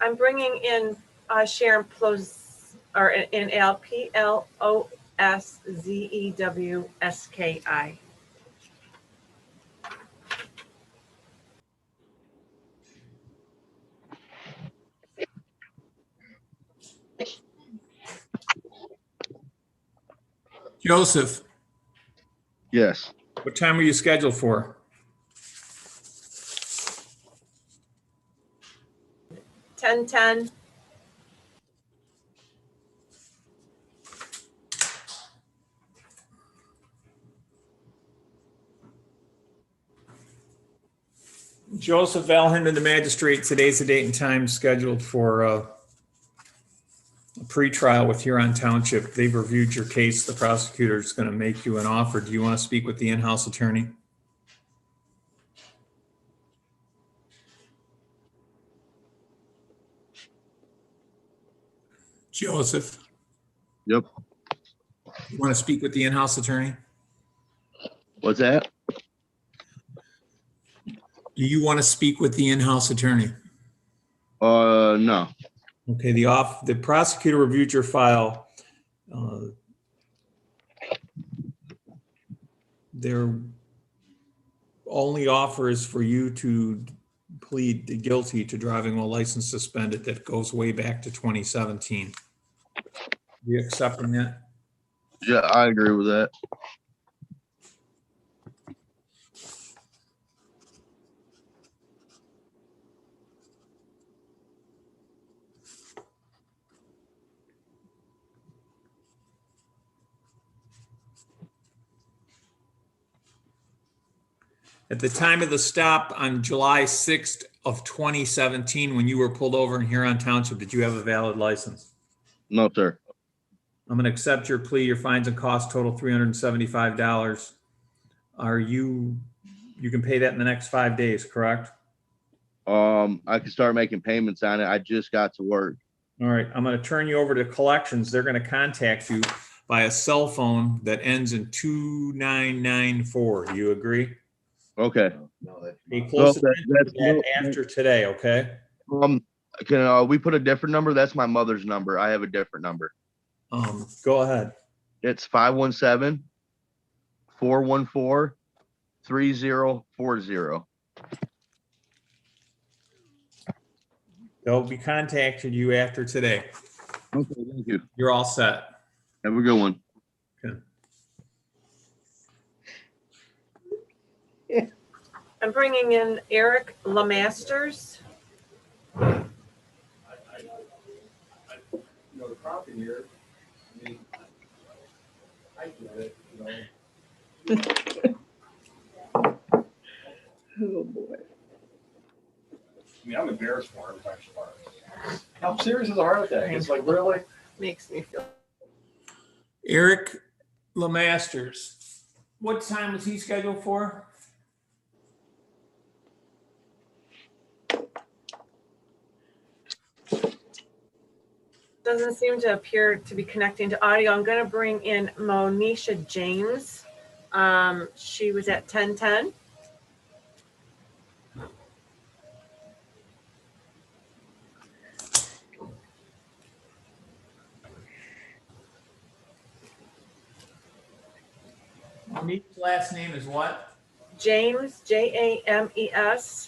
I'm bringing in Sharon Plos, or in Ploszeewski. Joseph, Yes. what time are you scheduled for? 10:10. Joseph Al Hindman, the magistrate. Today's the date and time scheduled for a pretrial with Huron Township. They've reviewed your case. The prosecutor is going to make you an offer. Do you want to speak with the in-house attorney? Joseph, Yep. you want to speak with the in-house attorney? What's that? Do you want to speak with the in-house attorney? No. Okay, the prosecutor reviewed your file. Their only offer is for you to plead guilty to driving while license suspended. That goes way back to 2017. You accepting that? Yeah, I agree with that. At the time of the stop on July 6th of 2017, when you were pulled over in Huron Township, did you have a valid license? No, sir. I'm going to accept your plea. Your fines and costs total $375. You can pay that in the next 5 days, correct? I can start making payments on it. I just got to work. All right, I'm going to turn you over to collections. They're going to contact you by a cell phone that ends in 2994. Do you agree? Okay. Pay close So attention to that after today, okay? Can we put a different number? That's my mother's number. I have a different number. Go ahead. It's 517-414-3040. They'll be contacting you after today. Okay, thank you. You're all set. Have a good one. Okay. I'm bringing in Eric Lemasters. The problem here, I mean, I get it, Oh, boy. I mean, I'm embarrassed for every time she farts. How serious is a heart attack? It's like, really? Makes me feel. Eric Lemasters. What time was he scheduled for? Doesn't seem to appear to be connecting to audio. I'm going to bring in Monisha James. She was at 1010. Monique's last name is what? James, James.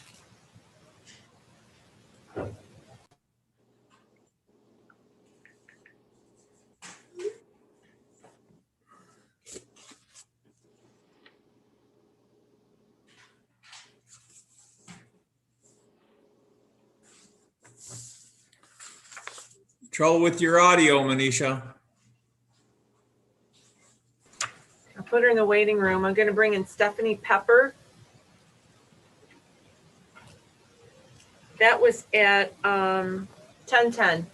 Trouble with your audio, Manisha. I put her in the waiting room. I'm going to bring in Stephanie Pepper. That was at 1010.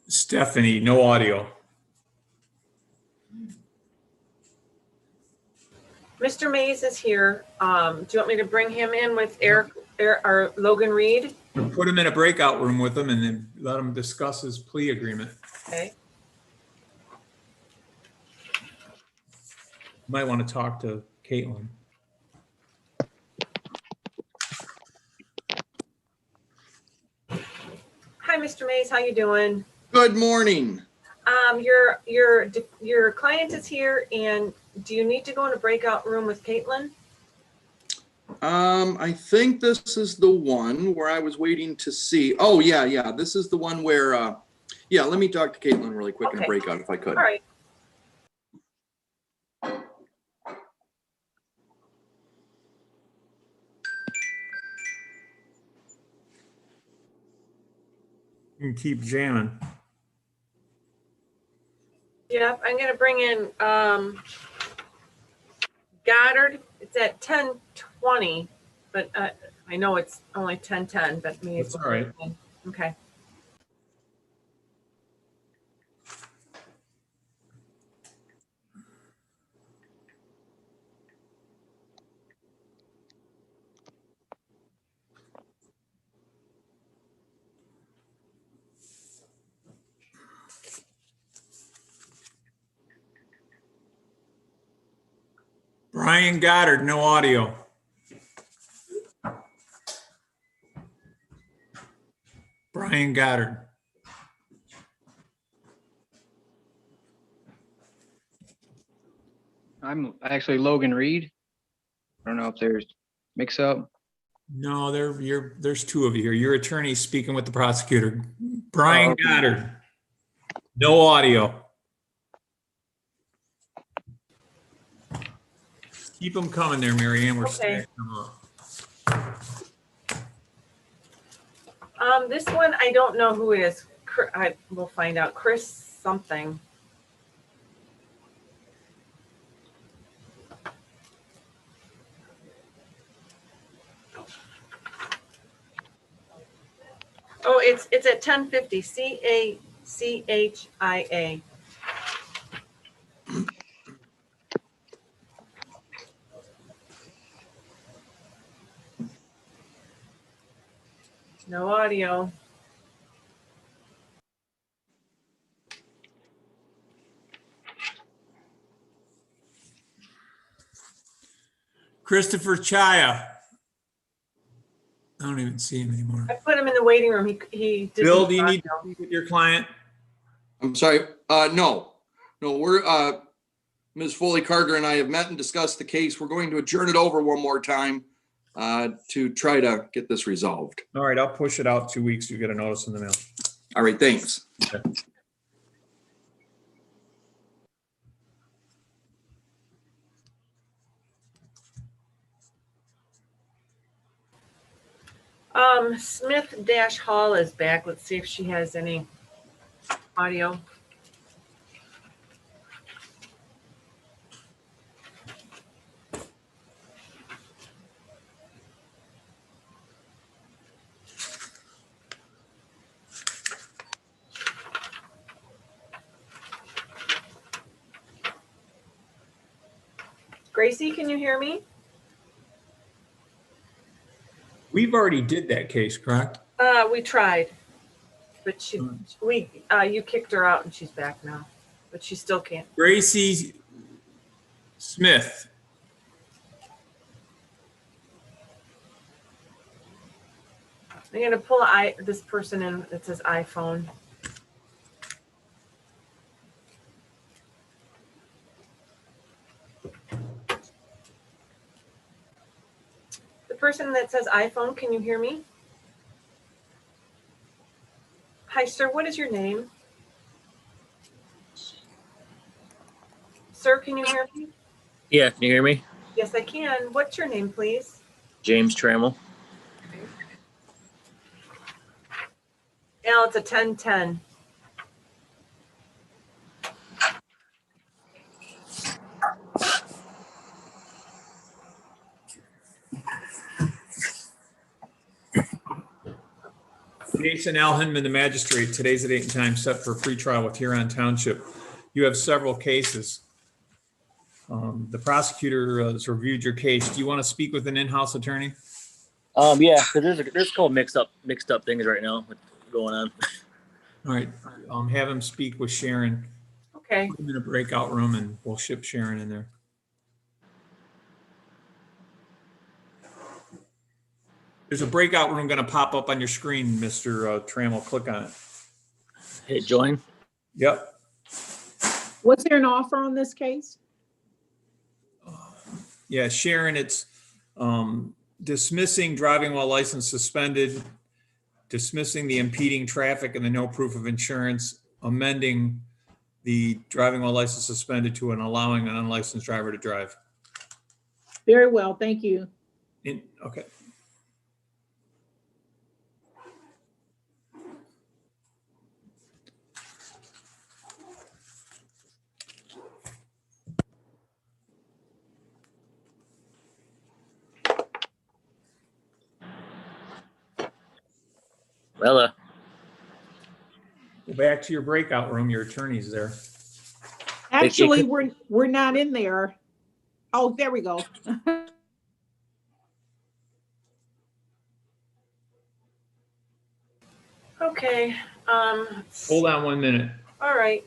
Stephanie, no audio. Mr. Mays is here. Do you want me to bring him in with Eric or Logan Reed? Put him in a breakout room with him and then let him discuss his plea agreement. Okay. Might want to talk to Caitlin. Hi, Mr. Mays. How you doing? Good morning. Your client is here, and do you need to go in a breakout room with Caitlin? I think this is the one where I was waiting to see. Oh, yeah. This is the one where, yeah, let me talk to Caitlin really quick in a breakout if I could. All right. You can keep jamming. Yep, I'm going to bring in Goddard. It's at 10:20, but I know it's only 10:10, but maybe That's all right. Okay. Brian Goddard, no audio. Brian Goddard. I'm actually Logan Reed. I don't know if there's mix up. No, there's two of you here. Your attorney's speaking with the prosecutor. Brian okay. Goddard. No audio. Keep them coming there, Mary Ann. We're stacking them up. This one, I don't know who it is. I will find out. Chris something. Oh, it's at 10:50. CACHIA. No audio. Christopher Chaya. I don't even see him anymore. I put him in the waiting room. He did. Bill, do you need to speak with your client? I'm sorry. No, we're, Ms. Foley Carter and I have met and discussed the case. We're going to adjourn it over one more time to try to get this resolved. All right, I'll push it out 2 weeks. You get a notice in the mail. All right, thanks. Okay. Smith-Hall is back. Let's see if she has any audio. Gracie, can you hear me? We've already did that case, correct? We tried, but you kicked her out and she's back now, but she still can't. Gracie Smith. I'm gonna pull this person in that says iPhone. The person that says iPhone, can you hear me? Hi, sir, what is your name? Sir, can you hear me? Yeah, can you hear me? Yes, I can. What's your name, please? James Trammell. Al, it's a 1010. Jason Al Hindman, the magistrate. Today's the date and time set for pre-trial with Huron Township. You have several cases. The prosecutor has reviewed your case. Do you want to speak with an in-house attorney? Yeah, because there's a couple mixed up things right now going on. All right, have him speak with Sharon. Okay. I'm in a breakout room and we'll ship Sharon in there. There's a breakout room going to pop up on your screen, Mr. Trammell. Click on it. Hit join. Yep. Was there an offer on this case? Yeah, Sharon, it's dismissing driving while license suspended, dismissing the impeding traffic and the no proof of insurance, amending the driving while license suspended to an allowing an unlicensed driver to drive. Very well, thank you. Okay. Well, Go back to your breakout room. Your attorney's there. Actually, we're not in there. Oh, there we go. Okay. Hold on 1 minute. All right.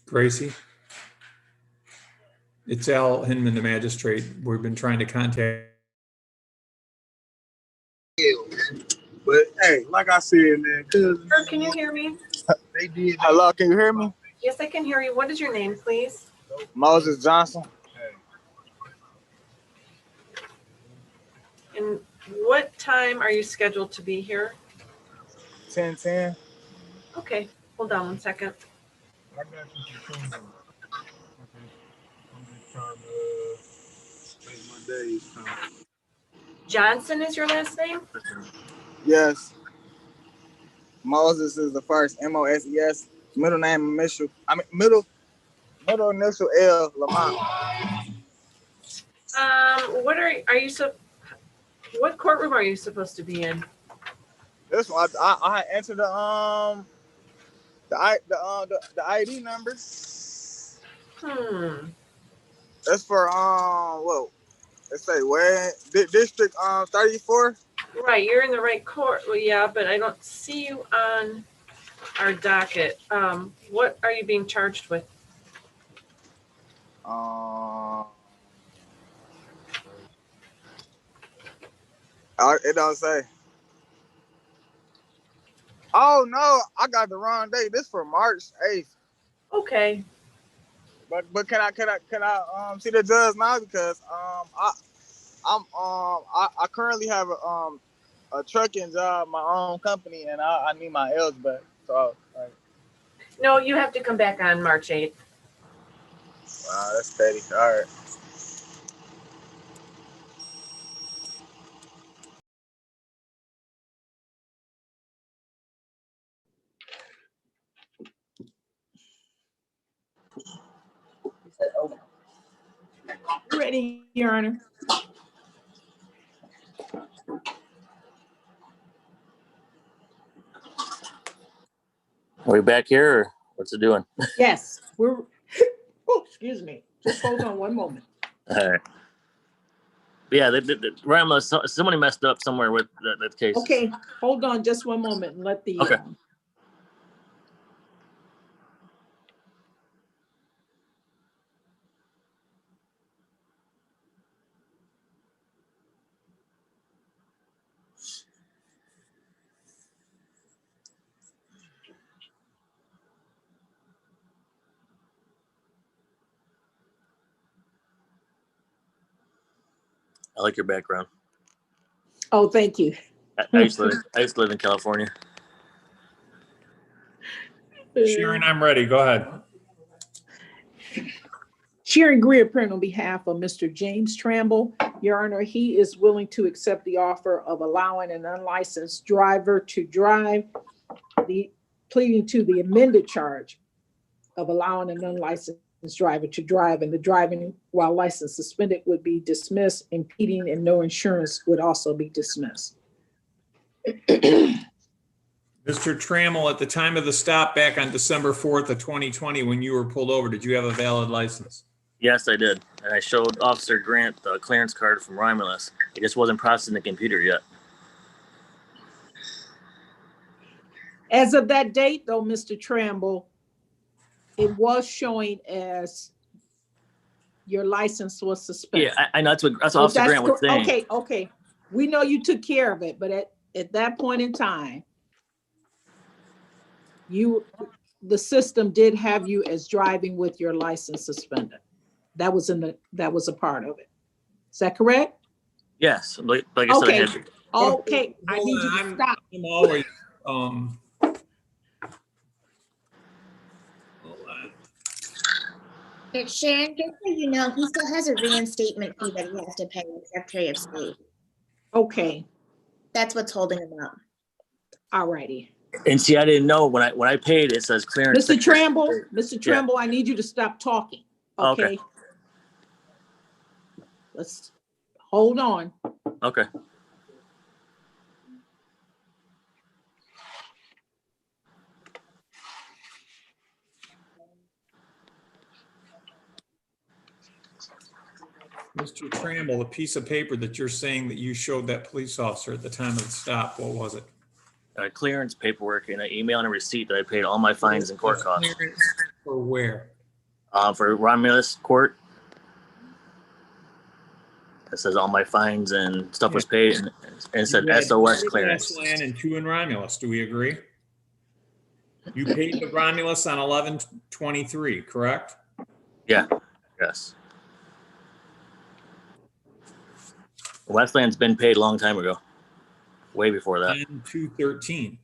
Gracie? It's Al Hindman, the magistrate. We've been trying to contact. But hey, like I said, man, cousin, Sir, can you hear me? they did. Hello, can you hear me? Yes, I can hear you. What is your name, please? Moses Johnson. And what time are you scheduled to be here? 10:10. Okay, hold on 1 second. I got you. I'm just trying to make my days count. Johnson is your last name? Yes. Moses is the first. Moses. Middle name initial. Middle initial L. Lamont. What are you what courtroom are you supposed to be in? This one, I entered the ID number. That's for what? Let's say where district 34. Right, you're in the right court. Well, yeah, but I don't see you on our docket. What are you being charged with? It don't say. Oh no, I got the wrong date. This for March 8th. Okay. But can I see the judge now, because I currently have a trucking job, my own company, and I need my L's back. So No, you have to come back on March 8th. wow, that's petty. All right. Ready, Your Honor. Are we back here or what's it doing? Yes, we're, oh, excuse me. Just hold on one moment. All right. But yeah, Rama, somebody messed up somewhere with that case. Okay, hold on just one moment and let the. Okay. I like your background. Oh, thank you. I used to live in California. Sharon, I'm ready. Go ahead. Sharon Greer, appearing on behalf of Mr. James Tramble. Your Honor, he is willing to accept the offer of allowing an unlicensed driver to drive, pleading to the amended charge of allowing an unlicensed driver to drive, and the driving while license suspended would be dismissed, impeding and no insurance would also be dismissed. Mr. Trammell, at the time of the stop back on December 4th of 2020, when you were pulled over, did you have a valid license? Yes, I did. And I showed Officer Grant the clearance card from Romulus. It just wasn't processing the computer yet. As of that date, though, Mr. Tramble, it was showing as your license was suspended. Yeah, I know that's what Officer Grant was saying. Okay. We know you took care of it, but at that point in time, the system did have you as driving with your license suspended. That was a part of it. Is that correct? Yes, like I said, I had to. Okay. I need you to stop. I'm always But Sharon, just so you know, he still has a reinstatement fee that he has to pay the Secretary of State. Okay. That's what's holding him up. All righty. And see, I didn't know when I paid. It says clearance. Mr. Tramble, I need you to stop talking. Okay. Let's hold on. Okay. Mr. Trammell, the piece of paper that you're saying that you showed that police officer at the time of the stop, what was it? Clearance paperwork and an email and a receipt that I paid all my fines and court costs. For where? For Romulus Court. It says all my fines and stuff was paid, and it said SOS clearance. Land and 2 in Romulus. Do we agree? You paid the Romulus on 11/23, correct? Yeah. Yes. Westland's been paid a long time ago, way before that. 10/2/13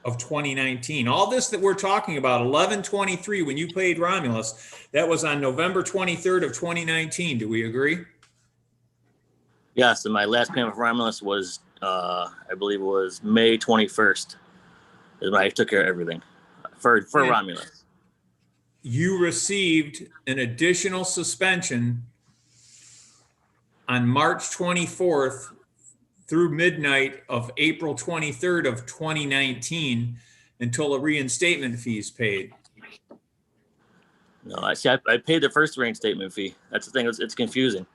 of 2019. All this that we're talking about, 11/23, when you paid Romulus, that was on November 23rd of 2019. Do we agree? Yes, and my last payment for Romulus was, I believe it was May 21st, is when I took care of everything for Romulus. You received an additional suspension on March 24th through midnight of April 23rd of 2019 until a reinstatement fee is paid. No, I paid the first reinstatement fee. That's the thing. It's confusing.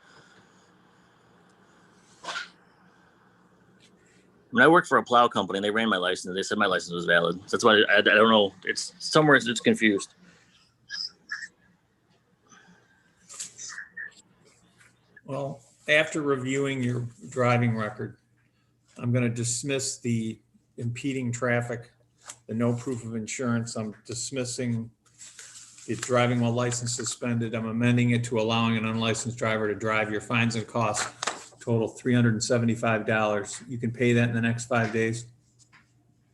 When I worked for a plow company, they ran my license. They said my license was valid. That's why I don't know. It's somewhere it's confused. Well, after reviewing your driving record, I'm going to dismiss the impeding traffic, the no proof of insurance. I'm dismissing the driving while license suspended. I'm amending it to allowing an unlicensed driver to drive. Your fines and costs total $375. You can pay that in the next 5 days.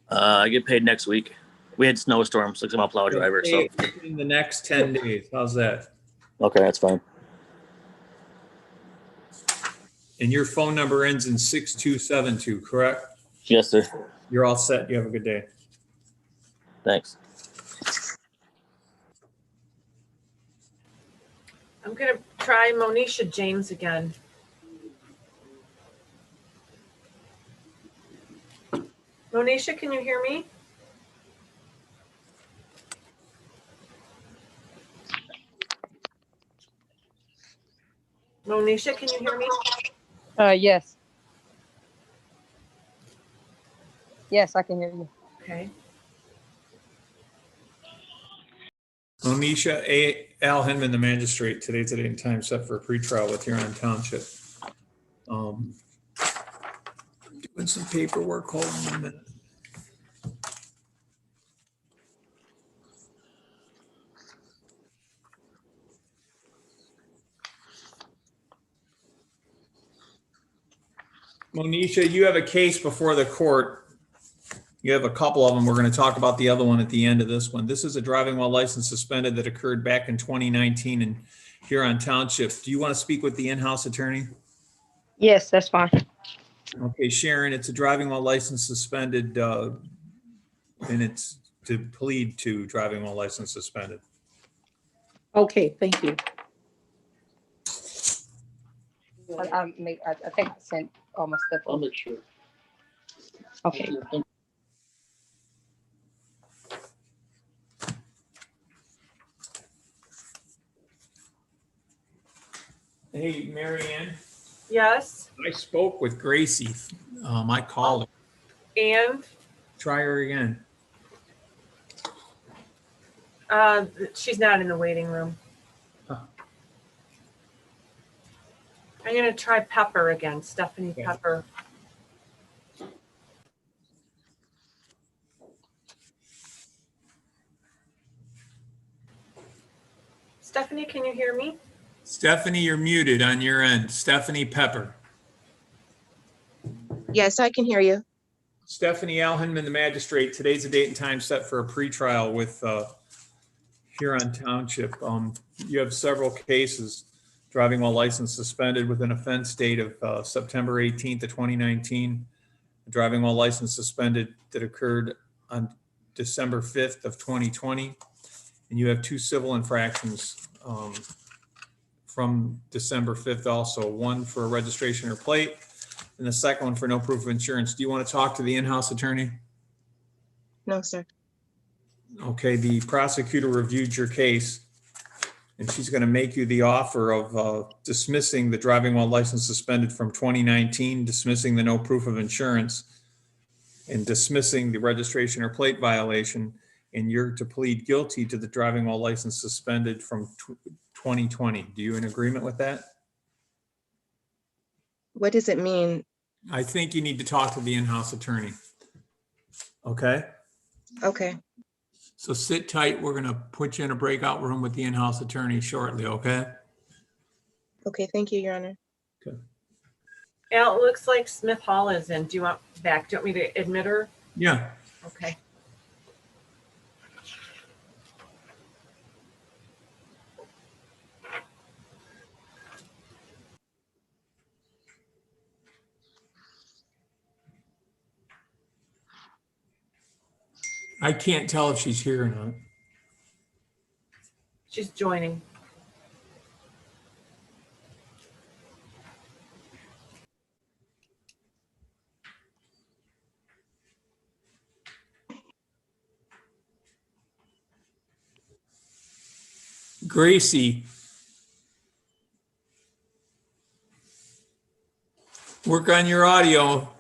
I get paid next week. We had snowstorms, like I'm a plow driver. So in the next 10 days, how's that? Okay, that's fine. And your phone number ends in 6272, correct? Yes, sir. You're all set. You have a good day. Thanks. I'm gonna try Monisha James again. Monisha, can you hear me? Monisha, can you hear me? Yes. Yes, I can hear you. Okay. Monisha Al Hindman, the magistrate. Today's the date and time set for a pretrial with Huron Township. Doing some paperwork. Hold on a minute. Monisha, you have a case before the court. You have a couple of them. We're going to talk about the other one at the end of this one. This is a driving while license suspended that occurred back in 2019 in Huron Township. Do you want to speak with the in-house attorney? Yes, that's fine. Okay, Sharon, it's a driving while license suspended, and it's to plead to driving while license suspended. Okay, thank you. I think I sent all my stuff. I'll make sure. Okay. Hey, Mary Ann, Yes. I spoke with Gracie. I called her. And Try her again. she's not in the waiting room. Huh. I'm gonna try Pepper again, Stephanie Okay. Pepper. Stephanie, can you hear me? Stephanie, you're muted on your end. Stephanie Pepper. Yes, I can hear you. Stephanie Al Hindman, the magistrate. Today's the date and time set for a pretrial with Huron Township. You have several cases. Driving while license suspended with an offense date of September 18th of 2019. Driving while license suspended that occurred on December 5th of 2020. And you have two civil infractions from December 5th also. One for registration or plate, and the second one for no proof of insurance. Do you want to talk to the in-house attorney? No, sir. Okay, the prosecutor reviewed your case, and she's going to make you the offer of dismissing the driving while license suspended from 2019, dismissing the no proof of insurance, and dismissing the registration or plate violation, and you're to plead guilty to the driving while license suspended from 2020. Do you in agreement with that? What does it mean? I think you need to talk to the in-house attorney. Okay? Okay. So sit tight. We're going to put you in a breakout room with the in-house attorney shortly, okay? Okay, thank you, Your Honor. Okay. Al, it looks like Smith Hall is in. Do you want me to admit her? Yeah. Okay. I can't tell if she's here or not. She's joining. Gracie. Work on your audio,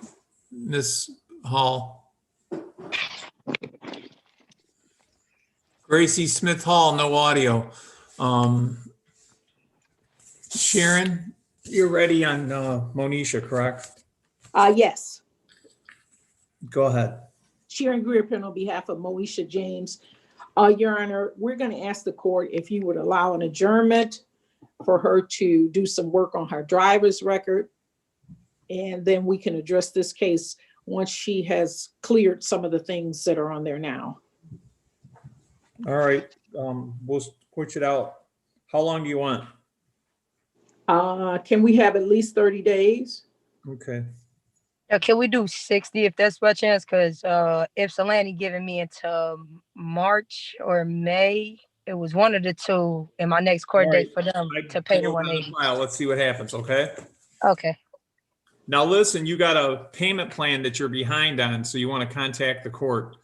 Miss Hall. Gracie Smith Hall, no audio. Sharon, you're ready on Monisha, correct? Yes. Go ahead. Sharon Greerpin on behalf of Moesha James. Your Honor, we're going to ask the court if you would allow an adjournment for her to do some work on her driver's record. And then we can address this case once she has cleared some of the things that are on there now. All right, we'll push it out. How long do you want? Can we have at least 30 days? Okay. Can we do 60 if that's by chance? Because if Solani giving me until March or May it was one of the two in my next court All date right. for them I to pay the close on 180. file. Let's see what happens, okay? Okay. Now, listen, you got a payment plan that you're behind on, so you want to contact the court.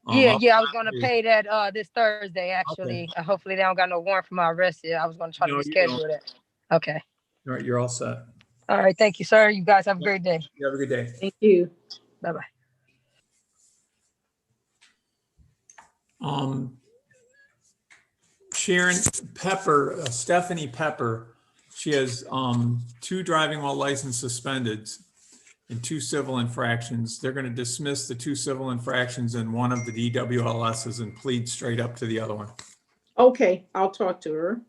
Yeah, I'll- yeah, I was gonna pay that this Thursday actually. Hopefully they don't got no warrant for my arrest yet. I was gonna try to No, you reschedule don't. that. Okay. All right, you're all set. All right, thank you, sir. You guys have a great day. You have a good day. Thank you. Bye-bye. Sharon Pepper, Stephanie Pepper, she has 2 driving while license suspended and 2 civil infractions. They're going to dismiss the 2 civil infractions and one of the DWLSs and plead straight up to the other one. Okay, I'll talk to her.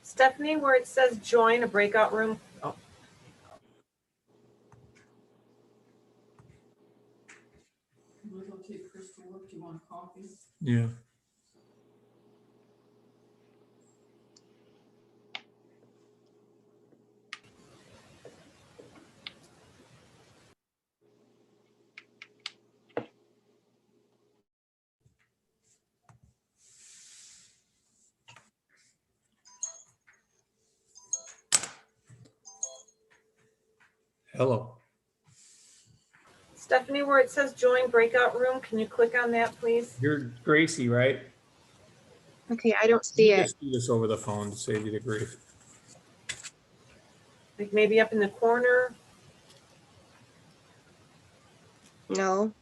Stephanie, where it says join a breakout room. Oh. Yeah. Hello. Stephanie, where it says join breakout room, can you click on that, please? You're Gracie, right? Okay, I don't see it. Just do this over the phone to save you the grief. Like maybe up in the corner. No.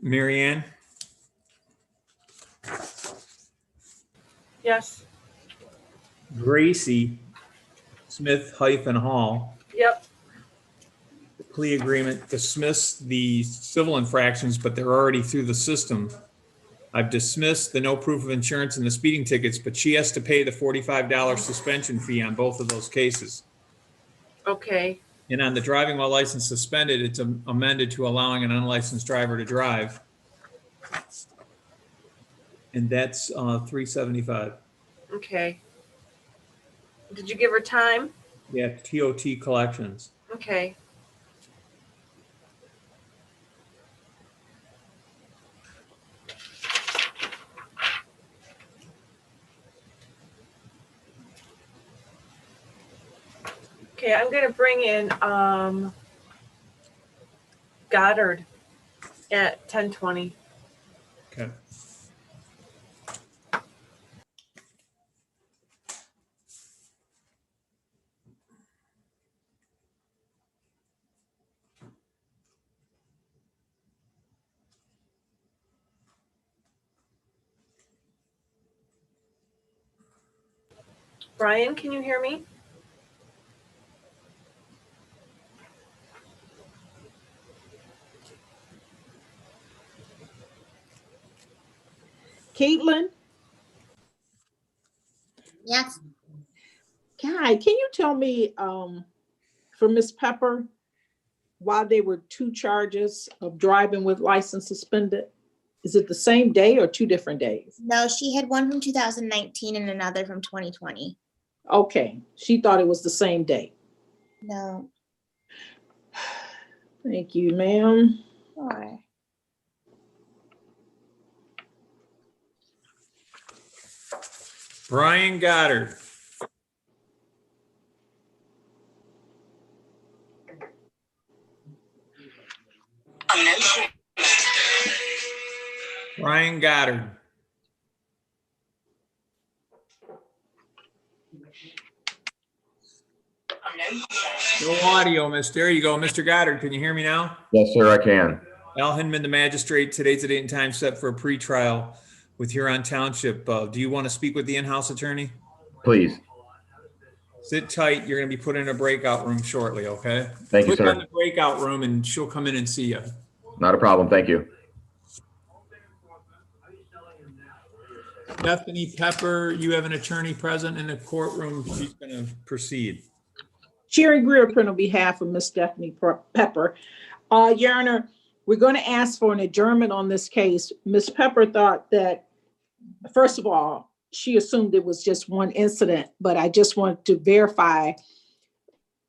Marianne? Yes. Gracie Smith-Hall. Yep. The plea agreement dismissed the civil infractions, but they're already through the system. I've dismissed the no proof of insurance and the speeding tickets, but she has to pay the $45 suspension fee on both of those cases. Okay, And on the driving while license suspended, it's amended to allowing an unlicensed driver to drive. And that's $375. okay. Did you give her time? Yeah, TOT collections. Okay. Okay, I'm gonna bring in Goddard at 10:20. Okay. Brian, can you hear me? Caitlin, Yes. can you tell me, for Miss Pepper, why there were two charges of driving with license suspended? Is it the same day or two different days? No, she had one from 2019 and another from 2020. Okay, she thought it was the same day. No. Thank you, ma'am. Sure. Brian Goddard. Brian Goddard. No audio, mister. There you go. Mr. Goddard, can you hear me now? Yes, sir, I can. Al Hindman, the magistrate. Today's the date and time set for a pretrial with Huron Township. Do you want to speak with the in-house attorney? Please. Sit tight. You're going to be put in a breakout room shortly, okay? Thank you, Click on sir. the breakout room and she'll come in and see you. Not a problem. Thank you. Stephanie Pepper, you have an attorney present in the courtroom. She's going to proceed. Sherry Greerprint on behalf of Miss Stephanie Pepper. Your Honor, we're going to ask for an adjournment on this case. Miss Pepper thought that, first of all, she assumed it was just one incident, but I just want to verify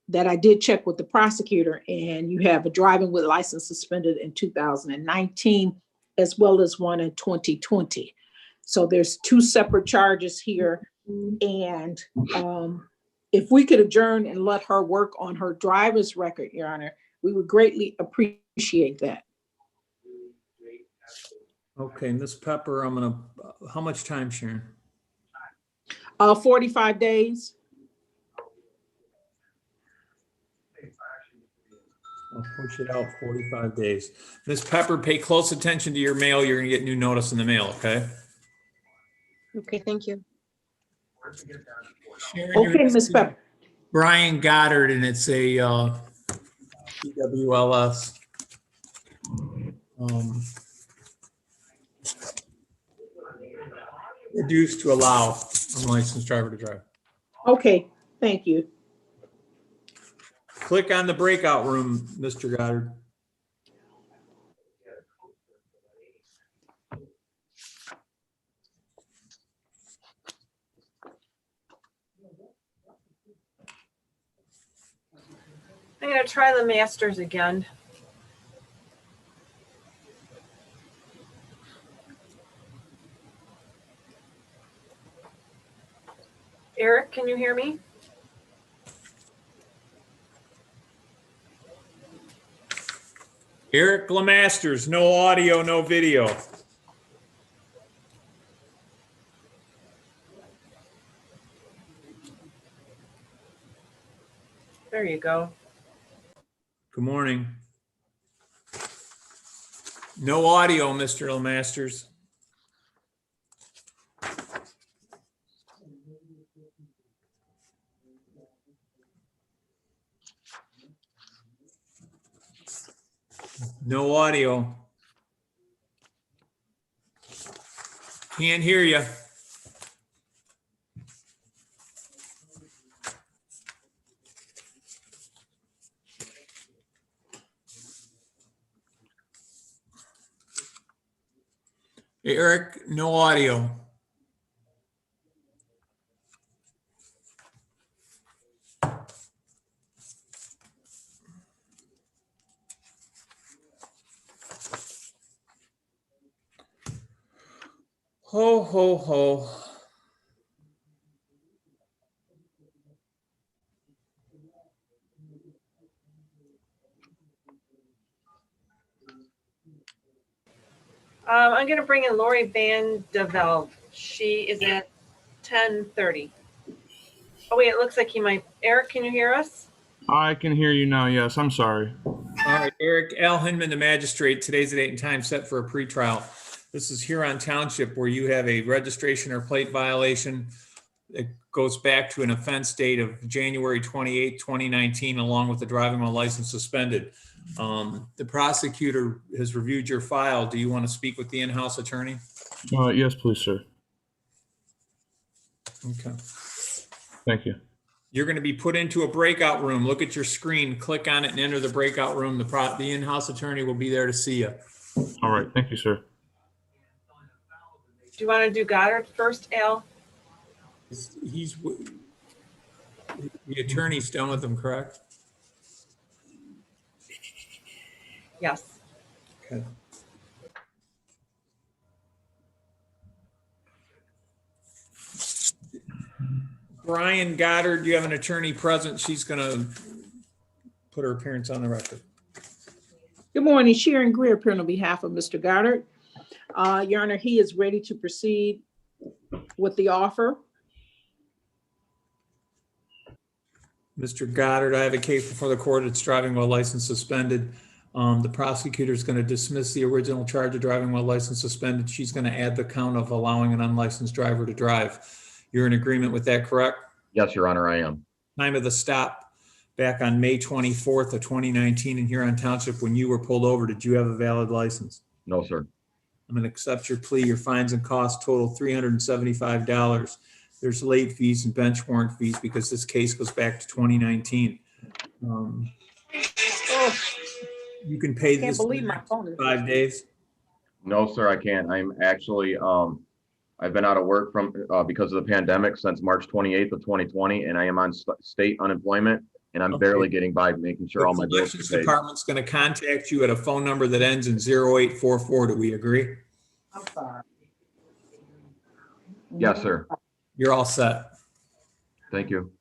that I did check with the prosecutor, and you have a driving with license suspended in 2019, as well as one in 2020. So there's two separate charges here. And if we could adjourn and let her work on her driver's record, Your Honor, we would greatly appreciate that. Okay, Miss Pepper, how much time, Sharon? 45 days. I'll push it out 45 days. Miss Pepper, pay close attention to your mail. You're going to get new notice in the mail, okay? Okay, thank you. Sharon, Okay, Miss Pepper. Brian Goddard, and it's a PWLS. Reduced to allow unlicensed driver to drive. Okay, thank you. Click on the breakout room, Mr. Goddard. I'm gonna try the Masters again. Eric, can you hear me? Eric Lemasters, no audio, no video. There you go. Good morning. No audio, Mr. Lemasters. No audio. Can't hear you. Eric, no audio. Ho, ho, ho. I'm gonna bring in Lori Van de Velde. She is at 10:30. Oh wait, it looks like he might. Eric, can you hear us? I can hear you now. Yes, I'm sorry. All right, Eric, Al Hindman, the magistrate. Today's the date and time set for a pretrial. This is Huron Township where you have a registration or plate violation. It goes back to an offense date of January 28, 2019, along with the driving while license suspended. The prosecutor has reviewed your file. Do you want to speak with the in-house attorney? Yes, please, sir. Okay. Thank you. You're going to be put into a breakout room. Look at your screen, click on it, and enter the breakout room. The in-house attorney will be there to see you. All right. Thank you, sir. Do you want to do Goddard first, Al? He's the attorney's done with him, correct? Yes. Okay. Brian Goddard, you have an attorney present. She's going to put her appearance on the record. Good morning, Sharon Greer, appearing on behalf of Mr. Goddard. Your Honor, he is ready to proceed with the offer. Mr. Goddard, I have a case before the court. It's driving while license suspended. The prosecutor is going to dismiss the original charge of driving while license suspended. She's going to add the count of allowing an unlicensed driver to drive. You're in agreement with that, correct? Yes, Your Honor, I am. Time of the stop back on May 24th of 2019 in Huron Township when you were pulled over. Did you have a valid license? No, sir. I'm going to accept your plea. Your fines and costs total $375. There's late fees and bench warrant fees because this case goes back to 2019. You can pay Can't this believe in my phone is 5 days. No, sir, I can't. I'm actually, I've been out of work from because of the pandemic since March 28th of 2020, and I am on state unemployment, and I'm barely getting by making sure The all my bills collections are paid. department's going to contact you at a phone number that ends in 0844. Do we agree? I'm sorry. Yes, sir. You're all set. Thank you.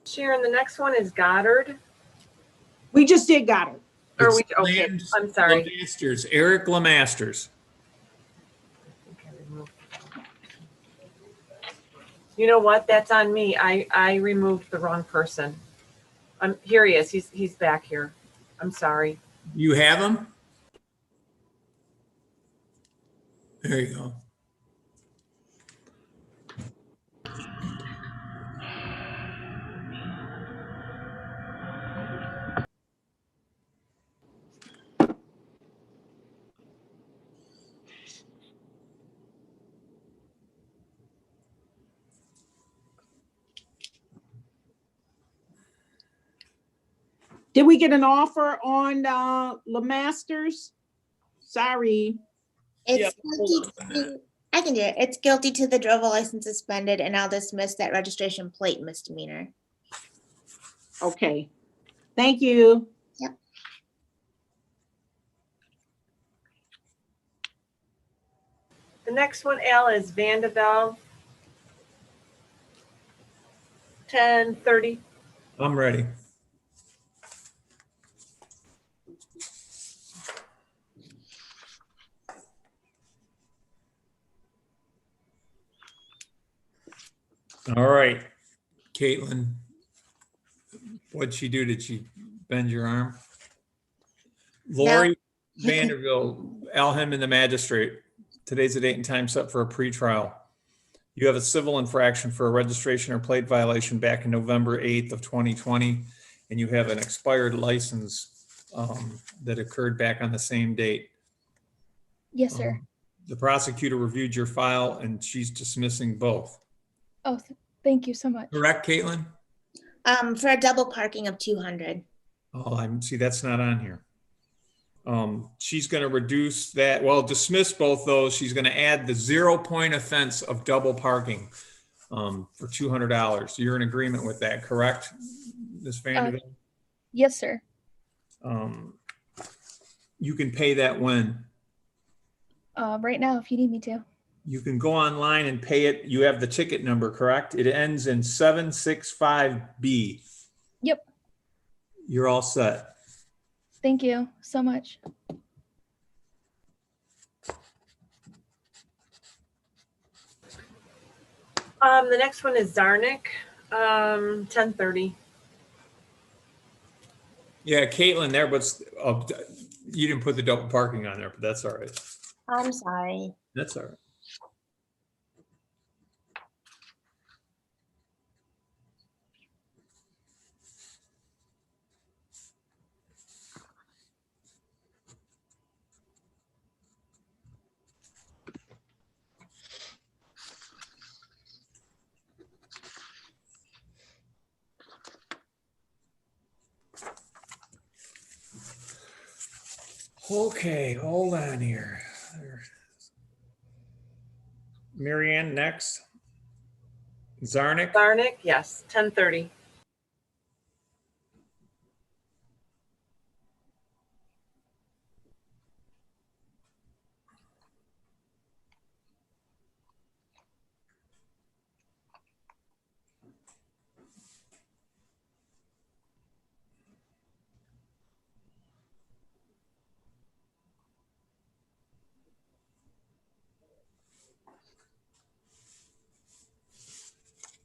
Sharon, the next one is Goddard. We just did Goddard. Or we, okay, I'm sorry. Lemasters, Eric Lemasters. You know what? That's on me. I removed the wrong person. Here he is. He's back here. I'm sorry. You have him? There you go. Did we get an offer on Lemasters? Sorry. It's guilty to, I can do it. It's guilty to the driver license suspended, and I'll dismiss that registration plate misdemeanor. Okay. Thank you. Yep. The next one, Al, is Vandevelde. 10:30. I'm ready. All right, Caitlin, what'd she do? Did she bend your arm? Lori Vanderbilt, Al Hindman, the magistrate. Today's the date and time set for a pretrial. You have a civil infraction for a registration or plate violation back in November 8th of 2020, and you have an expired license that occurred back on the same date. Yes, sir. The prosecutor reviewed your file and she's dismissing both. Oh, thank you so much. Correct, Caitlin? For a double parking of 200. Oh, see, that's not on here. She's going to reduce that, well, dismiss both those. She's going to add the 0-point offense of double parking for $200. You're in agreement with that, correct, Ms. Vanderbilt? Yes, sir. You can pay that when? Right now, if you need me to. You can go online and pay it. You have the ticket number, correct? It ends in 765B. Yep. You're all set. Thank you so much. The next one is Zarnik, 10:30. Yeah, Caitlin there, but you didn't put the double parking on there, but that's all right. I'm sorry. That's all right. Okay, hold on here. Marianne, next. Zarnik? Zarnik, yes, 10:30.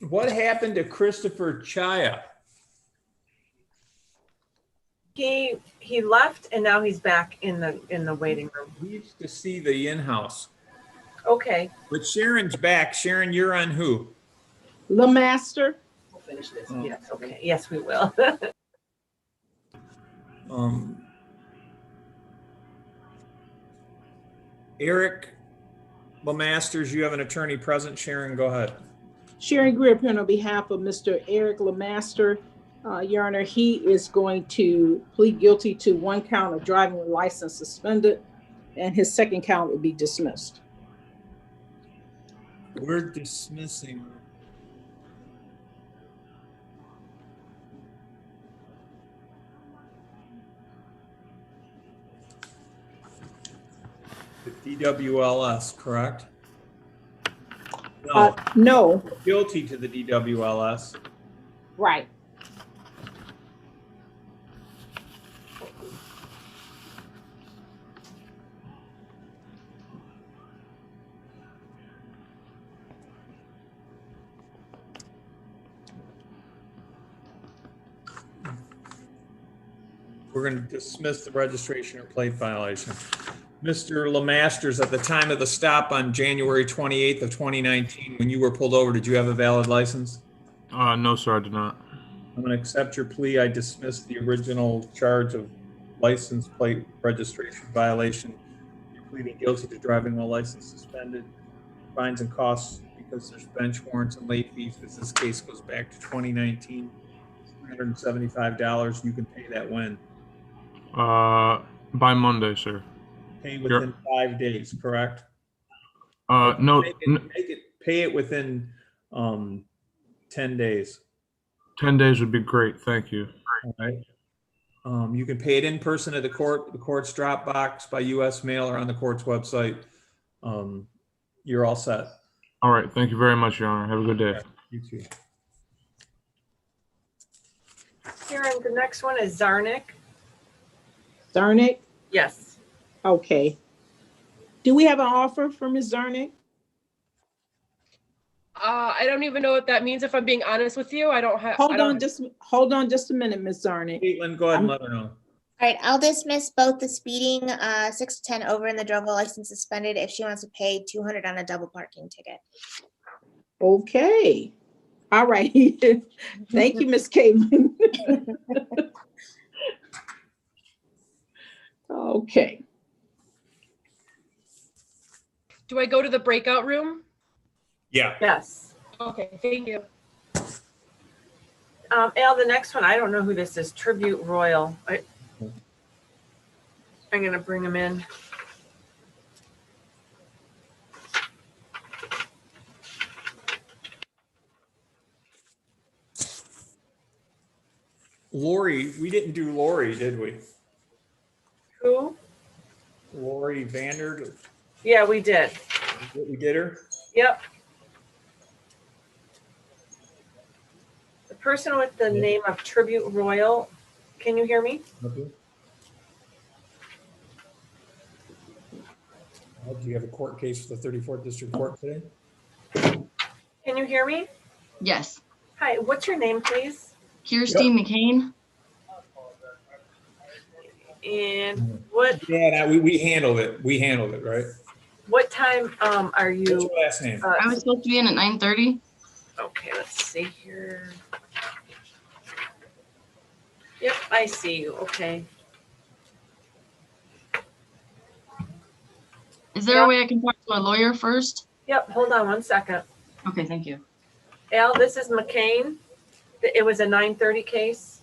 What happened to Christopher Chaya? He left and now he's back in the waiting room. We used to see the in-house. Okay. But Sharon's back. Sharon, you're on who? LeMaster. We'll finish this. Yes, okay. Yes, we will. Eric LeMasters, you have an attorney present. Sharon, go ahead. Sharon Greer appearing on behalf of Mr. Eric LeMaster. Your Honor, he is going to plead guilty to 1 count of driving with license suspended, and his 2nd count would be dismissed. We're dismissing. The DWLS, correct? No. No. Guilty to the DWLS. Right. We're going to dismiss the registration or plate violation. Mr. LeMasters, at the time of the stop on January 28th of 2019, when you were pulled over, did you have a valid license? No, sir, I did not. I'm going to accept your plea. I dismiss the original charge of license plate registration violation. You're pleading guilty to driving while license suspended. Fines and costs, because there's bench warrants and late fees, because this case goes back to 2019. $375. You can pay that when? By Monday, sir. Pay within 5 days, correct? No. Pay it within 10 days. 10 days would be great. Thank you. All right. You can pay it in person at the court's drop box, by U.S. mail, or on the court's website. You're all set. All right. Thank you very much, Your Honor. Have a good day. You too. Karen, the next one is Zarnik. Zarnik? Yes. Okay. Do we have an offer for Ms. Zarnik? I don't even know what that means. If I'm being honest with you, I don't have. Hold on just a minute, Ms. Zarnik. Caitlin, go ahead and let her know. All right, I'll dismiss both the speeding, 6 to 10 over, and the drug while license suspended if she wants to pay 200 on a double parking ticket. Okay. All right. Thank you, Miss Caitlin. Okay. Do I go to the breakout room? Yeah. Yes. Okay, thank you. Al, the next one, I don't know who this is. Tribute Royal. I'm going to bring him in. Lori, we didn't do Lori, did we? Who? Lori Vander. Yeah, we did. We did her? Yep. The person with the name of Tribute Royal, can you hear me? Okay. Well, do you have a court case for the 34th District Court today? Can you hear me? Yes. Hi, what's your name, please? Kirsten McCain. And what Yeah, we handled it. We handled it, right? what time are you? What's your last name? I was supposed to be in at 9:30. Okay, let's see here. Yep, I see you. Okay. Is there a way I can talk to a lawyer first? Yep, hold on one second. Okay, thank you. Al, this is McCain. It was a 9:30 case.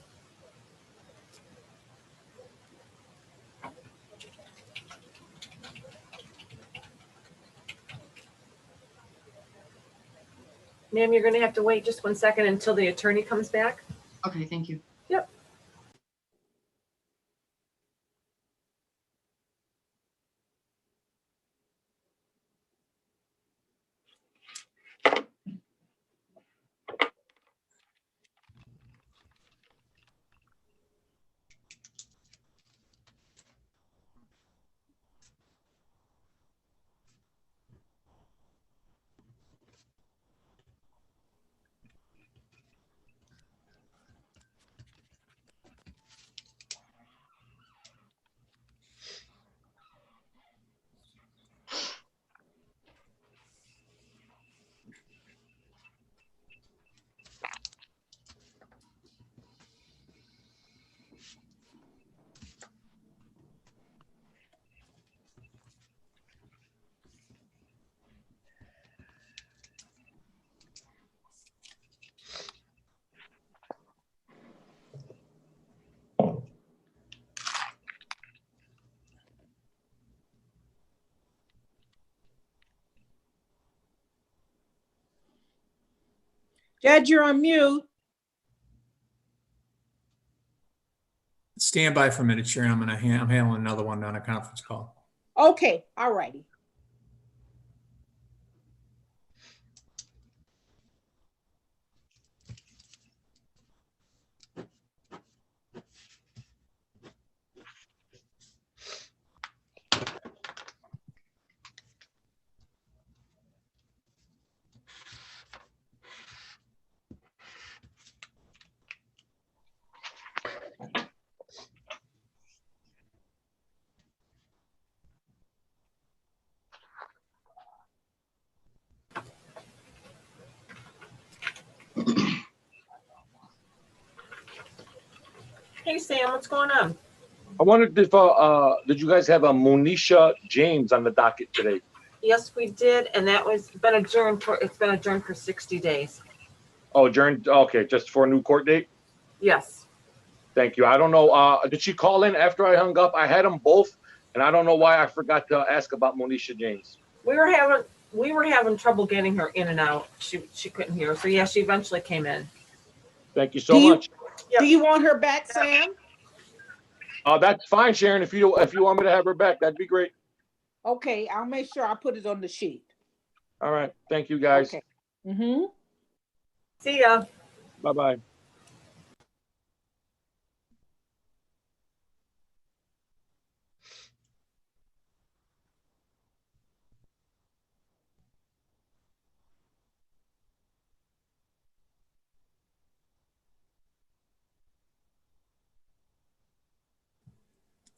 Ma'am, you're going to have to wait just 1 second until the attorney comes back. Okay, thank you. Yep. Judge, you're on mute. Stand by for a minute, Sharon. I'm handling another one on a conference call. Okay. All righty. Hey, Sam, what's going on? I wondered if did you guys have a Monisha James on the docket today? Yes, we did, and that was been adjourned for. It's been adjourned for 60 days. Oh, adjourned. Okay, just for a new court date. Yes. Thank you. I don't know. Did she call in after I hung up? I had them both, and I don't know why I forgot to ask about Monisha James. We were having trouble getting her in and out. She couldn't hear. So yeah, she eventually came in. Thank you so much. Do you want her back, Sam? That's fine, Sharon. If you want me to have her back, that'd be great. Okay, I'll make sure I put it on the sheet. All right. Thank you, guys. Okay. Mm-hmm. See ya. Bye-bye.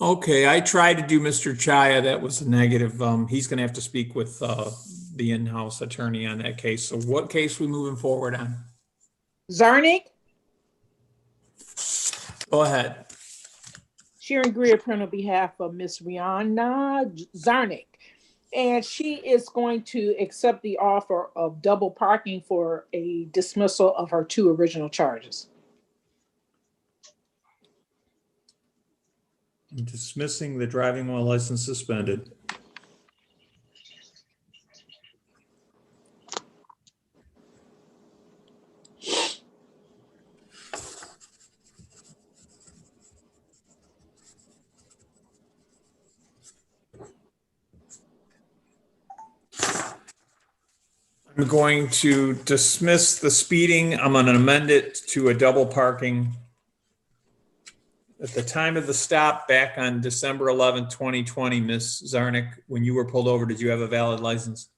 Okay, I tried to do Mr. Chaya. That was a negative. He's going to have to speak with the in-house attorney on that case. So what case we moving forward on? Zarnik, Go ahead. Sharon Greer, on behalf of Miss Rihanna Zarnik. And she is going to accept the offer of double parking for a dismissal of her 2 original charges. Dismissing the driving while license suspended. I'm going to dismiss the speeding. I'm going to amend it to a double parking. At the time of the stop back on December 11th, 2020, Ms. Zarnik, when you were pulled over, did you have a valid license?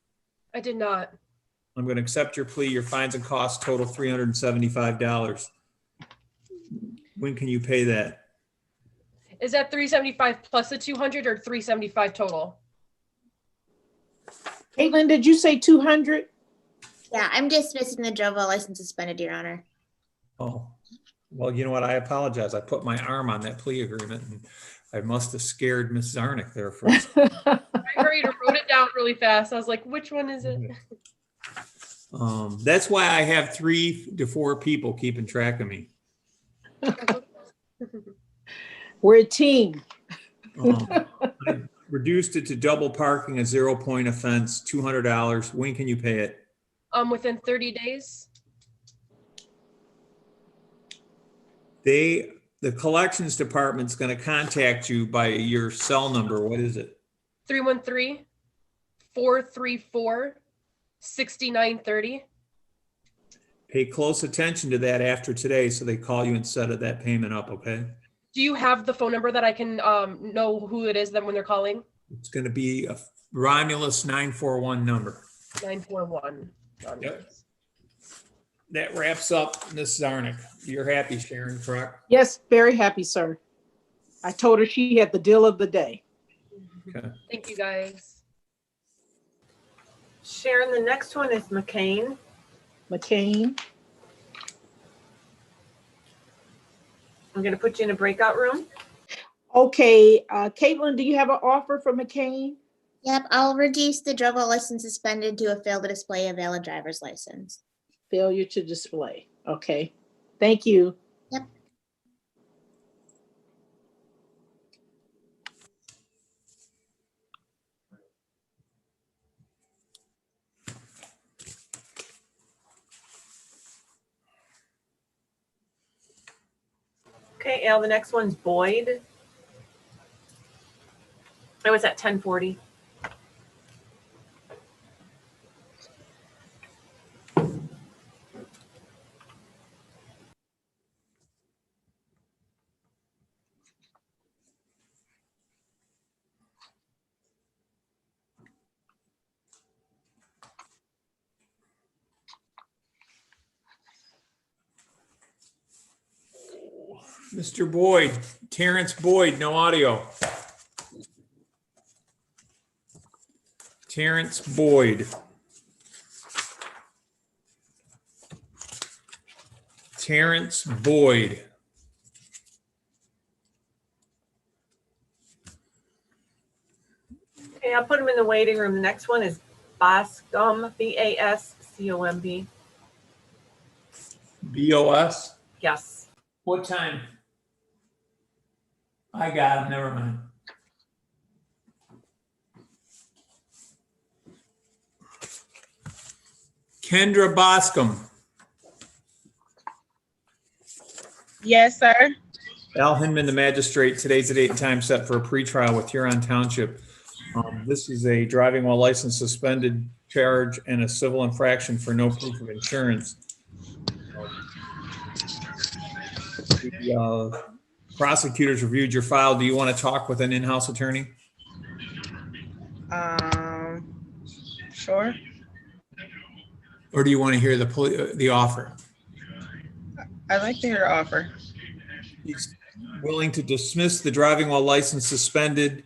I did not. I'm going to accept your plea. Your fines and costs total $375. When can you pay that? Is that 375 plus the 200 or 375 total? Caitlin, did you say 200? Yeah, I'm dismissing the drove while license suspended, Your Honor. Oh, well, you know what? I apologize. I put my arm on that plea agreement and I must have scared Ms. Zarnik there for a second. I hurried and wrote it down really fast. I was like, which one is it? That's why I have 3 to 4 people keeping track of me. We're a team. I reduced it to double parking, a 0-point offense, $200. When can you pay it? Within 30 days. The collections department's going to contact you by your cell number. What is it? 313-434-6930. Pay close attention to that after today so they call you and set that payment up, okay? Do you have the phone number that I can know who it is then when they're calling? It's going to be a Romulus 941 number. 941. Yep. That wraps up Ms. Zarnik. You're happy, Sharon, correct? Yes, very happy, sir. I told her she had the deal of the day. Okay. Thank you, guys. Sharon, the next one is McCain. McCain. I'm going to put you in a breakout room. Okay, Caitlin, do you have an offer for McCain? Yep, I'll reduce the drove while license suspended to a fail to display a valid driver's license. Failure to display. Okay, thank you. Yep. Okay, Al, the next one's Boyd. I was at 1040. Mr. Boyd, Terrence Boyd, no audio. Terrence Boyd. Terrence Boyd. Okay, I'll put him in the waiting room. The next one is Bascom, B-A-S-C-O-M-B. BOS? Yes. What time? I got him, never mind. Kendra Boscom. Yes, sir. Al Hindman, the magistrate. Today's the date and time set for a pretrial with Huron Township. This is a driving while license suspended charge and a civil infraction for no proof of insurance. The prosecutors reviewed your file. Do you want to talk with an in-house attorney? Sure. Or do you want to hear the offer? I'd like to hear the offer. He's willing to dismiss the driving while license suspended,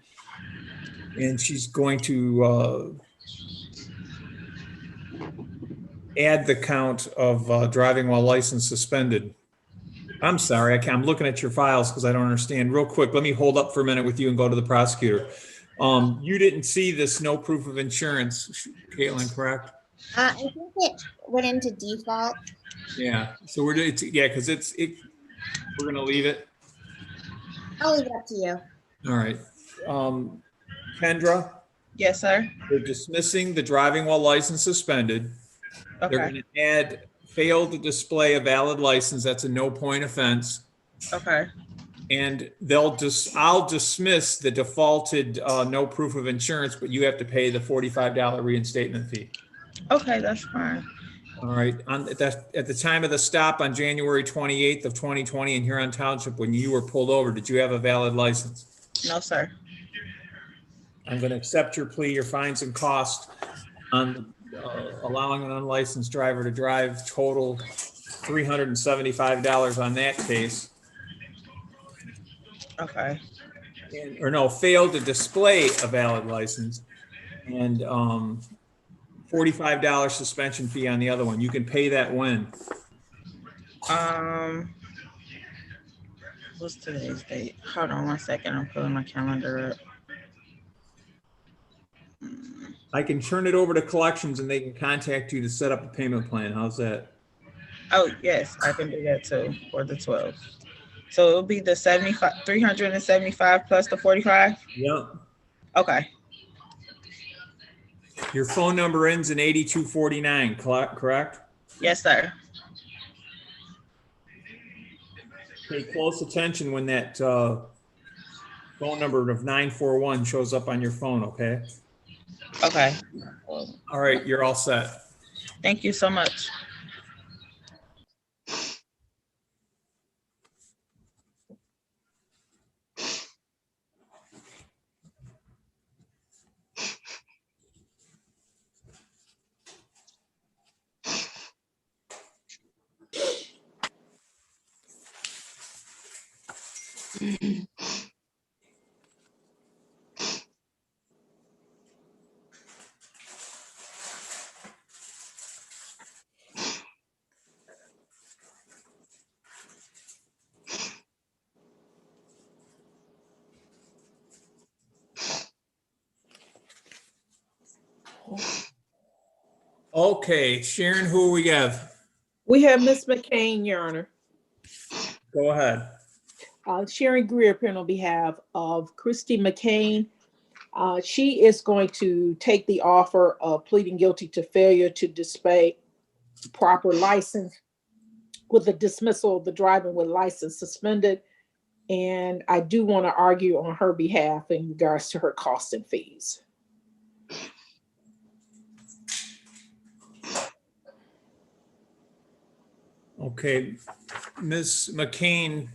and she's going to add the count of driving while license suspended. I'm sorry, I'm looking at your files because I don't understand. Real quick, let me hold up for a minute with you and go to the prosecutor. You didn't see this no proof of insurance, Caitlin, correct? I think it went into default. Yeah, so yeah, because we're gonna leave it. I'll leave it up to you. All right. Kendra? Yes, sir. They're dismissing the driving while license suspended. They're Okay. going to add failed to display a valid license. That's a no point offense. Okay. And I'll dismiss the defaulted no proof of insurance, but you have to pay the $45 reinstatement fee. Okay, that's fine. All right. At the time of the stop on January 28th of 2020 in Huron Township, when you were pulled over, did you have a valid license? No, sir. I'm going to accept your plea, your fines and costs on allowing an unlicensed driver to drive, total $375 on that case. Okay. Failed to display a valid license, and $45 suspension fee on the other one. You can pay that when? What's today's date? Hold on 1 second. I'm pulling my calendar up. I can turn it over to collections and they can contact you to set up a payment plan. How's that? Oh, yes, I can do that too for the 12th. So it'll be the 375 plus the 45? Yep. Okay. Your phone number ends in 8249, correct? Yes, sir. Pay close attention when that phone number of 941 shows up on your phone, okay? Okay. All right, you're all set. Thank you so much. Okay, Sharon, who we have? We have Miss McCain, Your Honor. Go ahead. Sharon Greer appearing on behalf of Christy McCain. She is going to take the offer of pleading guilty to failure to display proper license with the dismissal of the driving with license suspended. And I do want to argue on her behalf in regards to her costs and fees. Okay, Ms. McCain,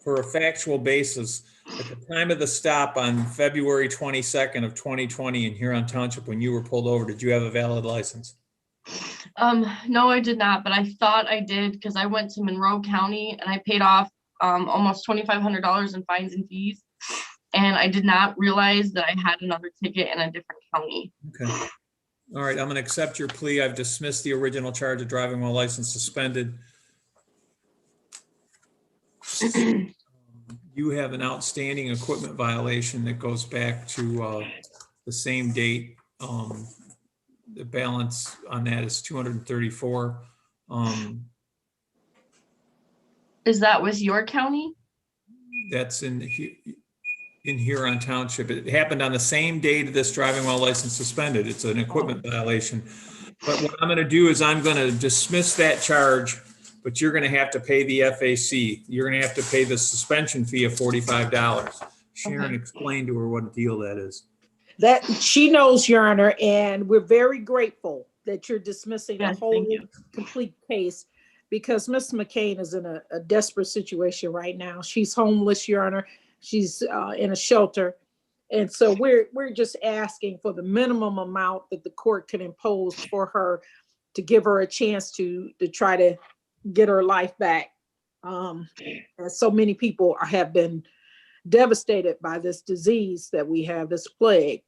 for a factual basis, at the time of the stop on February 22nd of 2020 in Huron Township, when you were pulled over, did you have a valid license? No, I did not, but I thought I did because I went to Monroe County and I paid off almost $2,500 in fines and fees. And I did not realize that I had another ticket in a different county. Okay. All right, I'm going to accept your plea. I've dismissed the original charge of driving while license suspended. You have an outstanding equipment violation that goes back to the same date. The balance on that is 234. Is that with your county? That's in Huron Township. It happened on the same date of this driving while license suspended. It's an equipment violation. But what I'm going to do is I'm going to dismiss that charge, but you're going to have to pay the FAC. You're going to have to pay the suspension fee of $45. Sharon explained to her what a deal that is. That she knows, Your Honor, and we're very grateful that you're dismissing the Yes, whole thank you. complete case, because Miss McCain is in a desperate situation right now. She's homeless, Your Honor. She's in a shelter. And so we're just asking for the minimum amount that the court can impose for her to give her a chance to try to get her life back. As so many people have been devastated by this disease that we have, this plague.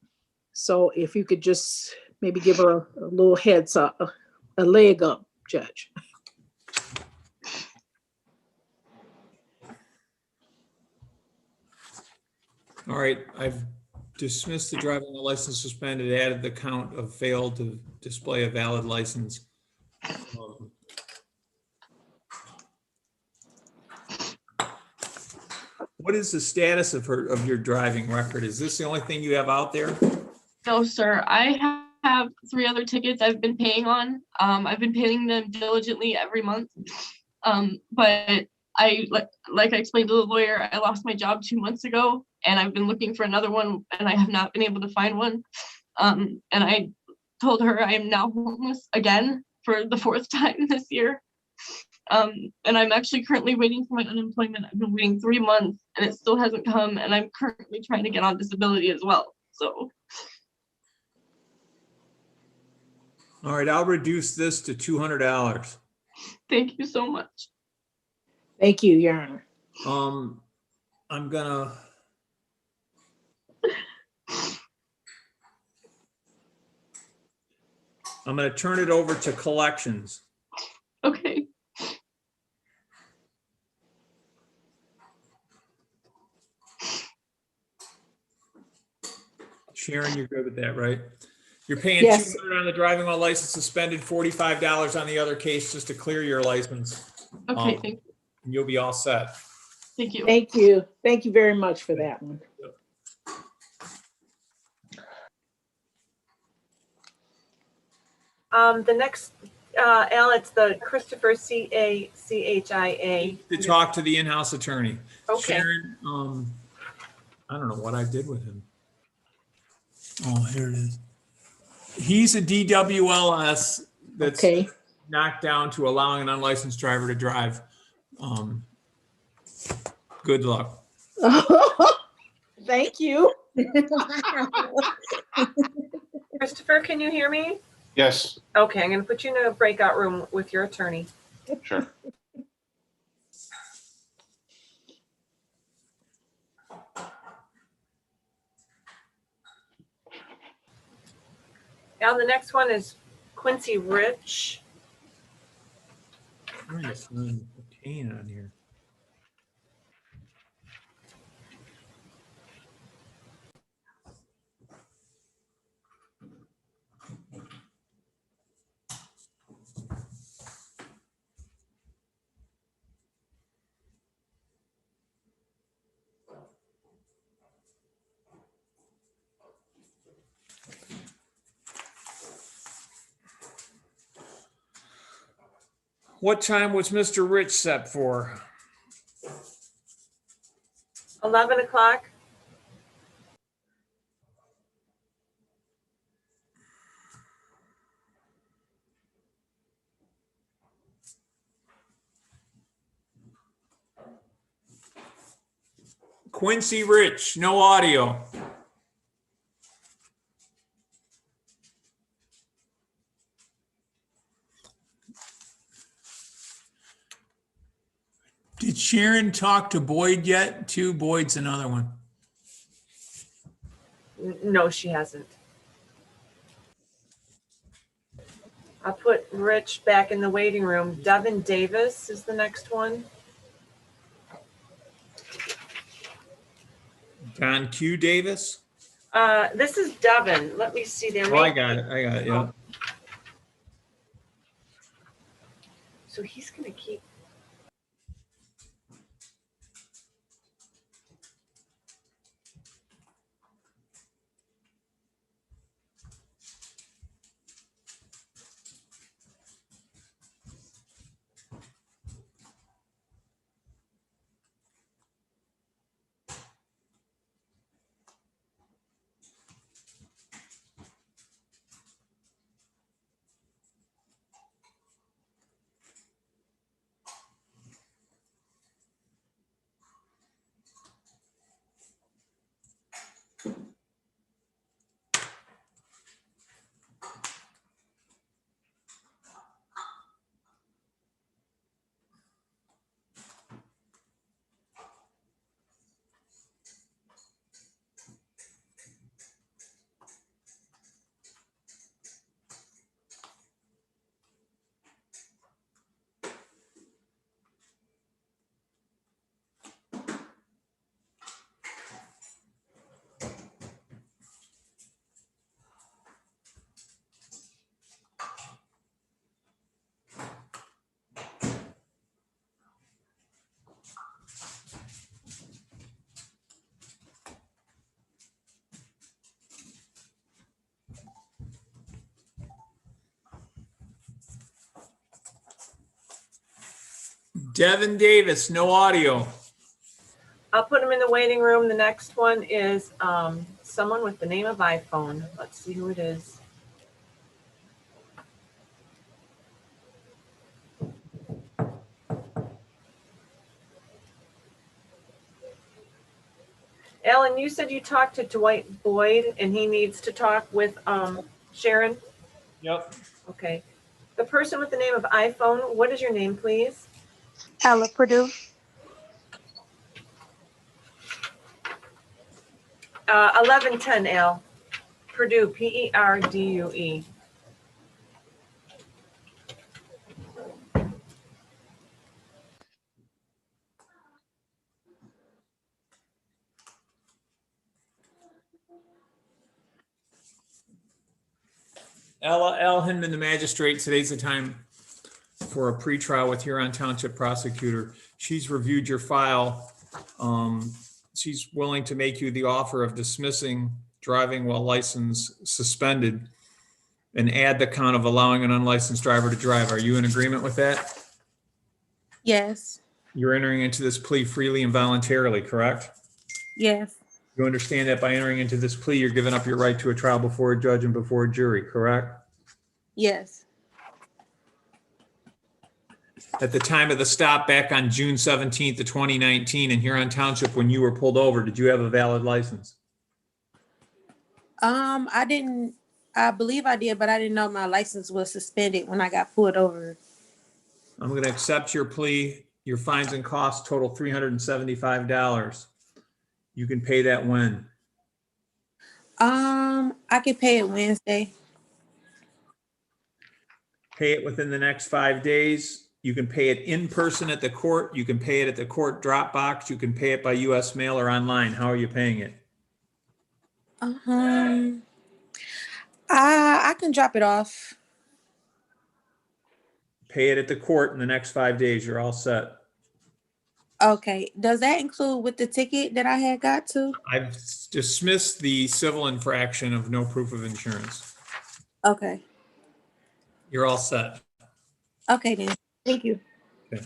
So if you could just maybe give her a little heads up a leg up, Judge. All right, I've dismissed the driving while license suspended, added the count of failed to display a valid license. What is the status of your driving record? Is this the only thing you have out there? No, sir. I have 3 other tickets I've been paying on. I've been paying them diligently every month. But like I explained to the lawyer, I lost my job 2 months ago, and I've been looking for another one, and I have not been able to find one. And I told her I am now homeless again for the 4th time this year. And I'm actually currently waiting for my unemployment. I've been waiting 3 months, and it still hasn't come. And I'm currently trying to get on disability as well. So. All right, I'll reduce this to $200. Thank you so much. Thank you, Your Honor. I'm gonna. Turn it over to collections. Okay. Sharon, you're good with that, right? You're paying Yes. $200 on the driving while license suspended, $45 on the other case just to clear your license. Okay, thank you. You'll be all set. Thank you. Thank you. Thank you very much for that one. The next, Al, it's the Christopher CACHIA. To talk to the in-house attorney. Okay. Sharon, I don't know what I did with him. Oh, here it is. He's a DWLS that's Okay. knocked down to allowing an unlicensed driver to drive. Good luck. Thank you. Christopher, can you hear me? Yes, Okay, I'm going to put you in a breakout room with your attorney. sure. Now the next one is Quincy Rich. I'm trying to find cocaine on here. What time was Mr. Rich set for? 11 o'clock. Quincy Rich, no audio. Did Sharon talk to Boyd yet? Boyd's another one. No, she hasn't. I'll put Rich back in the waiting room. Devin Davis is the next one. Don Q. Davis? This is Devin. Let me see there. Oh, I got it. Yeah. So he's going to keep. Devin Davis, no audio. I'll put him in the waiting room. The next one is someone with the name of iPhone. Let's see who it is. Ellen, you said you talked to Dwight Boyd and he needs to talk with Sharon? Yep. Okay. The person with the name of iPhone, what is your name, please? Ella Purdue. 1110 L. Purdue, Perdue. Ella L. Hindman, the magistrate. Today's the time for a pretrial with Huron Township prosecutor. She's reviewed your file. She's willing to make you the offer of dismissing driving while license suspended and add the count of allowing an unlicensed driver to drive. Are you in agreement with that? Yes. You're entering into this plea freely and voluntarily, correct? Yes. You understand that by entering into this plea, you're giving up your right to a trial before a judge and before a jury, correct? Yes. At the time of the stop back on June 17th of 2019 in Huron Township, when you were pulled over, did you have a valid license? I believe I did, but I didn't know my license was suspended when I got pulled over. I'm going to accept your plea. Your fines and costs total $375. You can pay that when? I could pay it Wednesday. Pay it within the next 5 days. You can pay it in person at the court. You can pay it at the court drop box. You can pay it by US mail or online. How are you paying it? I can drop it off. Pay it at the court in the next 5 days. You're all set. Okay. Does that include with the ticket that I had got to? I've dismissed the civil infraction of no proof of insurance. Okay. You're all set. Okay then. Thank you. Okay.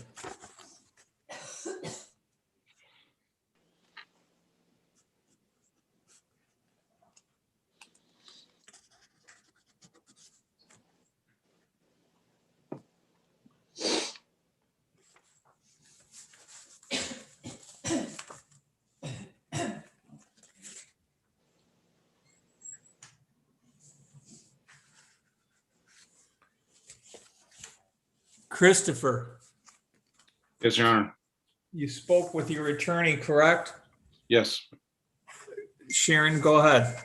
Christopher. Yes, Your Honor. You spoke with your attorney, correct? Yes. Sharon, go ahead.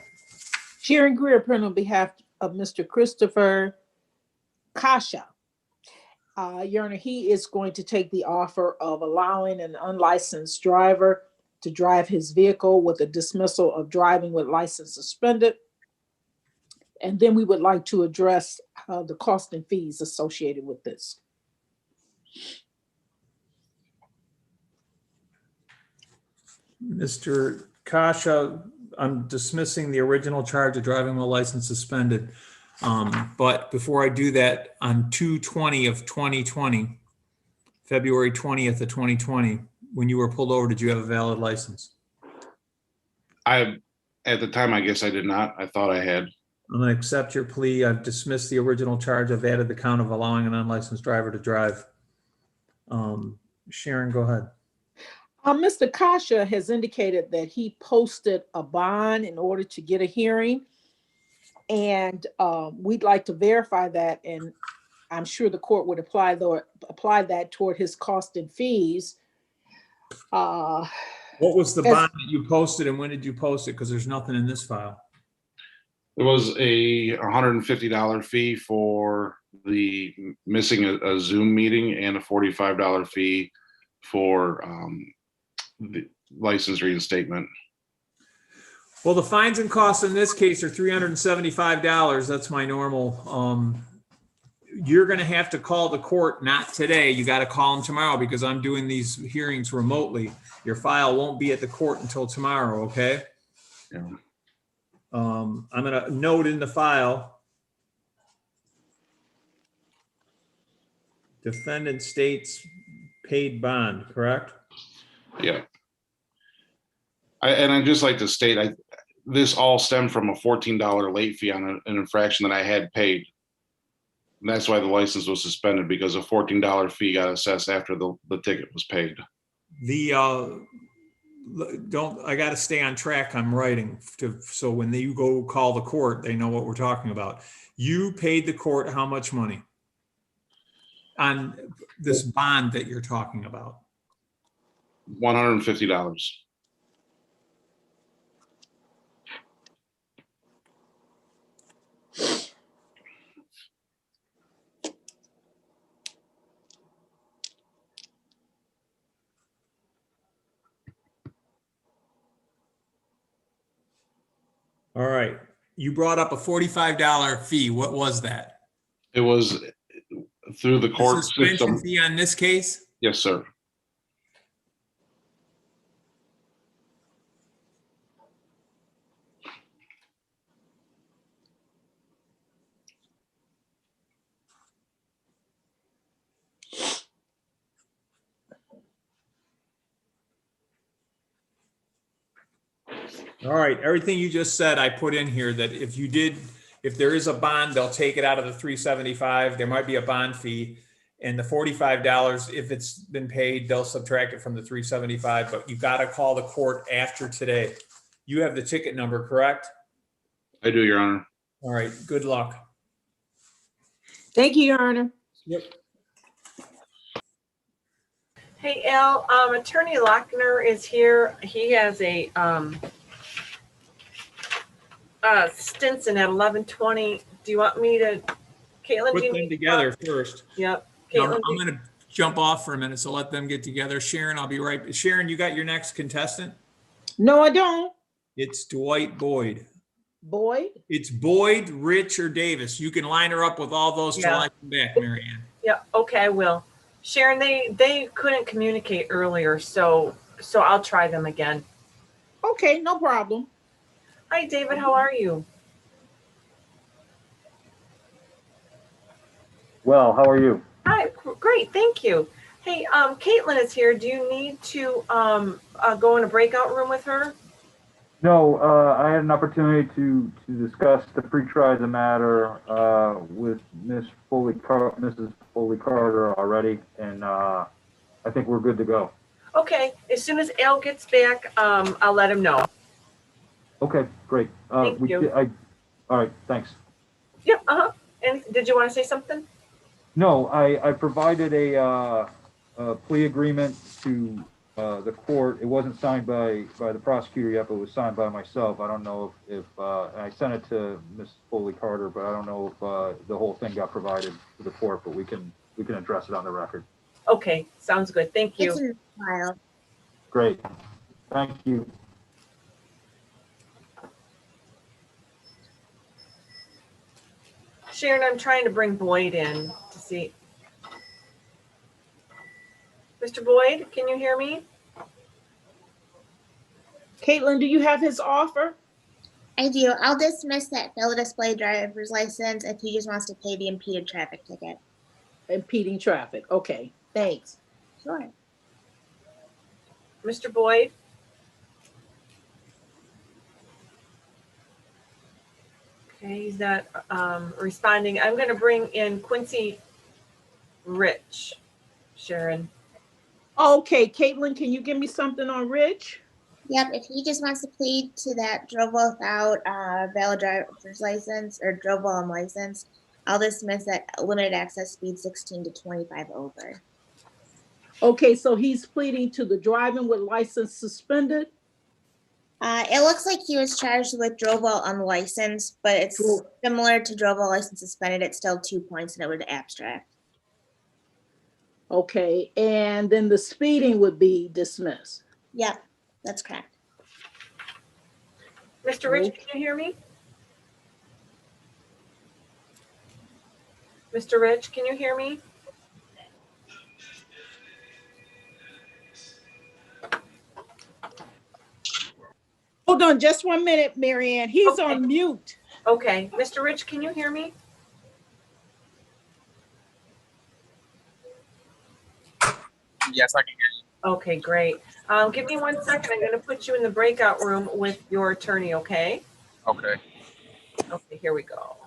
Sharon Greerprint on behalf of Mr. Christopher Kasha. Your Honor, he is going to take the offer of allowing an unlicensed driver to drive his vehicle with a dismissal of driving with license suspended. And then we would like to address the cost and fees associated with this. Mr. Kasha, I'm dismissing the original charge of driving while license suspended. But before I do that, on 2/20 of 2020, February 20th of 2020, when you were pulled over, did you have a valid license? At the time, I guess I did not. I thought I had. I'm going to accept your plea. I've dismissed the original charge. I've added the count of allowing an unlicensed driver to drive. Sharon, go ahead. Mr. Kasha has indicated that he posted a bond in order to get a hearing. And we'd like to verify that. And I'm sure the court would apply that toward his cost and fees. What was the bond that you posted and when did you post it? Because there's nothing in this file. There was a $150 fee for the missing a Zoom meeting and a $45 fee for the license reinstatement. Well, the fines and costs in this case are $375. That's my normal. You're going to have to call the court, not today. You got to call them tomorrow because I'm doing these hearings remotely. Your file won't be at the court until tomorrow, okay? Yeah. I'm going to note in the file, defendant states paid bond, correct? Yeah. And I'd just like to state, this all stemmed from a $14 late fee on an infraction that I had paid. And that's why the license was suspended, because a $14 fee got assessed after the ticket was paid. I got to stay on track. I'm writing so when you go call the court, they know what we're talking about. You paid the court how much money on this bond that you're talking about? $150. All right. You brought up a $45 fee. What was that? It was through the court suspension system. fee on this case? Yes, sir. All right. Everything you just said, I put in here that if there is a bond, they'll take it out of the 375. There might be a bond fee, and the $45, if it's been paid, they'll subtract it from the 375, but you've got to call the court after today. You have the ticket number, correct? I do, Your Honor. All right. Good luck. Thank you, Your Honor. Yep. Hey, Al, Attorney Lochner is here. He has a Stinson at 11:20. Do you want me to, Caitlin? Put do you them need together first. Yep. Now, Caitlin, I'm going to jump off for a minute, so let them get together. Sharon, I'll be right. Sharon, you got your next contestant? No, I don't. It's Dwight Boyd. Boyd? It's Boyd, Rich, or Davis. You can line her up with all those till I come back, Mary Ann. Yeah, okay, I will. Sharon, they couldn't communicate earlier, so I'll try them again. Okay, no problem. Hi, David, how are you? Well, how are you? Hi, great, thank you. Hey, Caitlin is here. Do you need to go in a breakout room with her? No, I had an opportunity to discuss the pre-trial as a matter with Mrs. Foley Carter already, and I think we're good to go. Okay, as soon as Al gets back, I'll let him know. Okay, great. Thank you. All right, thanks. Yep, and did you want to say something? No, I provided a plea agreement to the court. It wasn't signed by the prosecutor yet, but it was signed by myself. I don't know if I sent it to Ms. Foley Carter, but I don't know if the whole thing got provided to the court, but we can address it on the record. Okay, sounds good. Thank you. It's in the file. Great. Thank you. Sharon, I'm trying to bring Boyd in to see. Mr. Boyd, can you hear me? Caitlin, do you have his offer? I do. I'll dismiss that failed to display driver's license if he just wants to pay the impeded traffic ticket. Impeding traffic. Okay, thanks. Sure. Mr. Boyd? Okay, he's not responding. I'm going to bring in Quincy Rich, Sharon. Okay, Caitlin, can you give me something on Rich? Yep, if he just wants to plead to that drove without valid driver's license or drove while unlicensed, I'll dismiss that limited access speed 16 to 25 over. Okay, so he's pleading to the driving with license suspended? It looks like he was charged with drove while unlicensed, but it's similar to drove while license suspended. It's still 2 points and it would abstract. Okay, and then the speeding would be dismissed. Yep, that's correct. Mr. Rich, can you hear me? Mr. Rich, can you hear me? Hold on just 1 minute, Mary Ann. He's on mute. Okay, Mr. Rich, can you hear me? Yes, I can hear you. Okay, great. Give me 1 second. I'm gonna put you in the breakout room with your attorney, okay? Okay. Okay, here we go.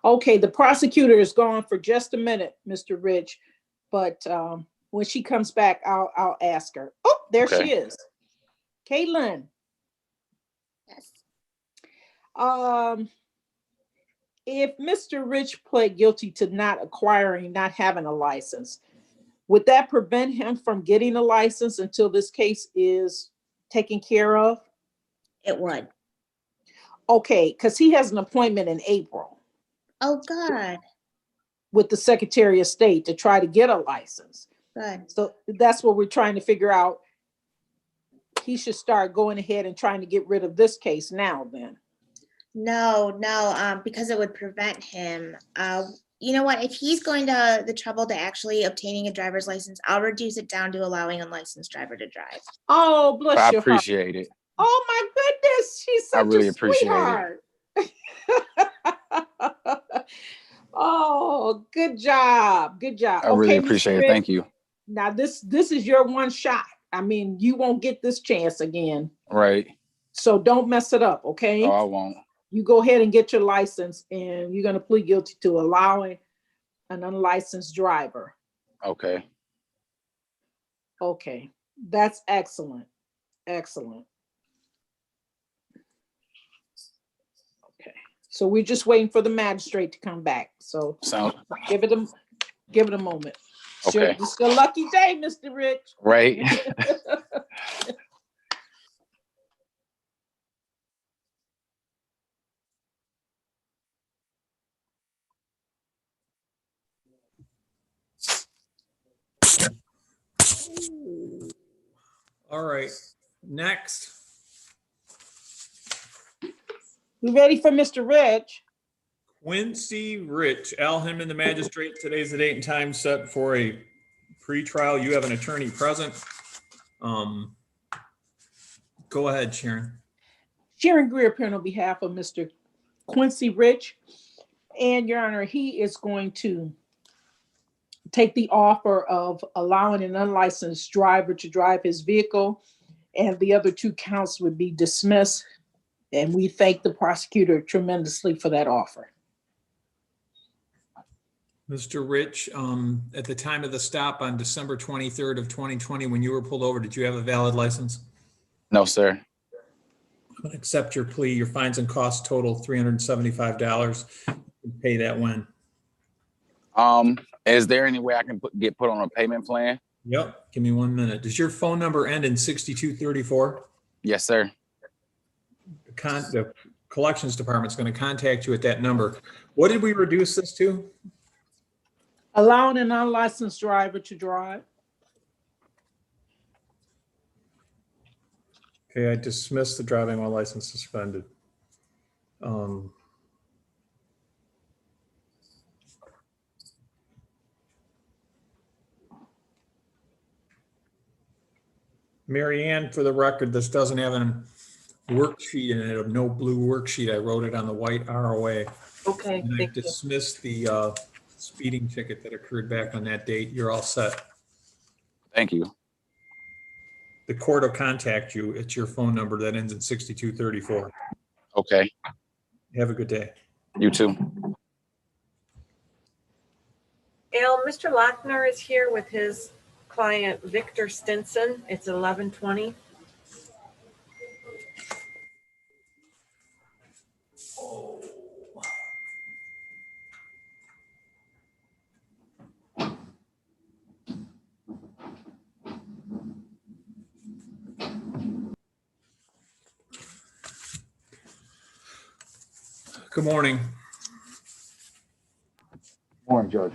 Okay, the prosecutor is gone for just a minute, Mr. Rich, but when she comes back, I'll ask her. Oh, there Okay. she is. Caitlin. Yes. If Mr. Rich pled guilty to not acquiring, not having a license, would that prevent him from getting a license until this case is taken care of? It would. Okay, because he has an appointment in April Oh, good. with the Secretary of State to try to get a license. Good. So that's what we're trying to figure out. He should start going ahead and trying to get rid of this case now then. No, because it would prevent him. You know what? If he's going to the trouble to actually obtaining a driver's license, I'll reduce it down to allowing a licensed driver to drive. Oh, bless I your heart. appreciate it. Oh my goodness, she's such I really a appreciate sweetheart. Oh, good job. Good job. I really Okay, Mr. appreciate it. Rich, Thank you. now this is your one shot. I mean, you won't get this chance again. Right. So don't mess it up, okay? Oh, I won't. You go ahead and get your license, and you're going to plead guilty to allowing an unlicensed driver. Okay. Okay, that's excellent. Excellent. Okay, so we're just waiting for the magistrate to come back. So Sound give it a moment. okay. This is a lucky day, Mr. Rich. Right. All right, next. We ready for Mr. Rich? Quincy Rich, Al Hindman, the magistrate. Today's the date and time set for a pretrial. You have an attorney present. Go ahead, Sharon. Sharon Greer appearing on behalf of Mr. Quincy Rich. And Your Honor, he is going to take the offer of allowing an unlicensed driver to drive his vehicle, and the other two counts would be dismissed. And we thank the prosecutor tremendously for that offer. Mr. Rich, at the time of the stop on December 23rd of 2020, when you were pulled over, did you have a valid license? No, sir. I'm gonna accept your plea. Your fines and costs total $375. You pay that when? Is there any way I can get put on a payment plan? Yep. Give me 1 minute. Does your phone number end in 6234? Yes, sir. The collections department's going to contact you at that number. What did we reduce this to? Allowing an unlicensed driver to drive. Okay, I dismissed the driving while license suspended. Mary Ann, for the record, this doesn't have a worksheet in it, no blue worksheet. I wrote it on the white ROA. Okay, And I thank you. dismissed the speeding ticket that occurred back on that date. You're all set. Thank you. The court will contact you. It's your phone number that ends in 6234. Okay. Have a good day. You too. Al, Mr. Lochner is here with his client Victor Stinson. It's 11:20. Good morning. Morning, Judge.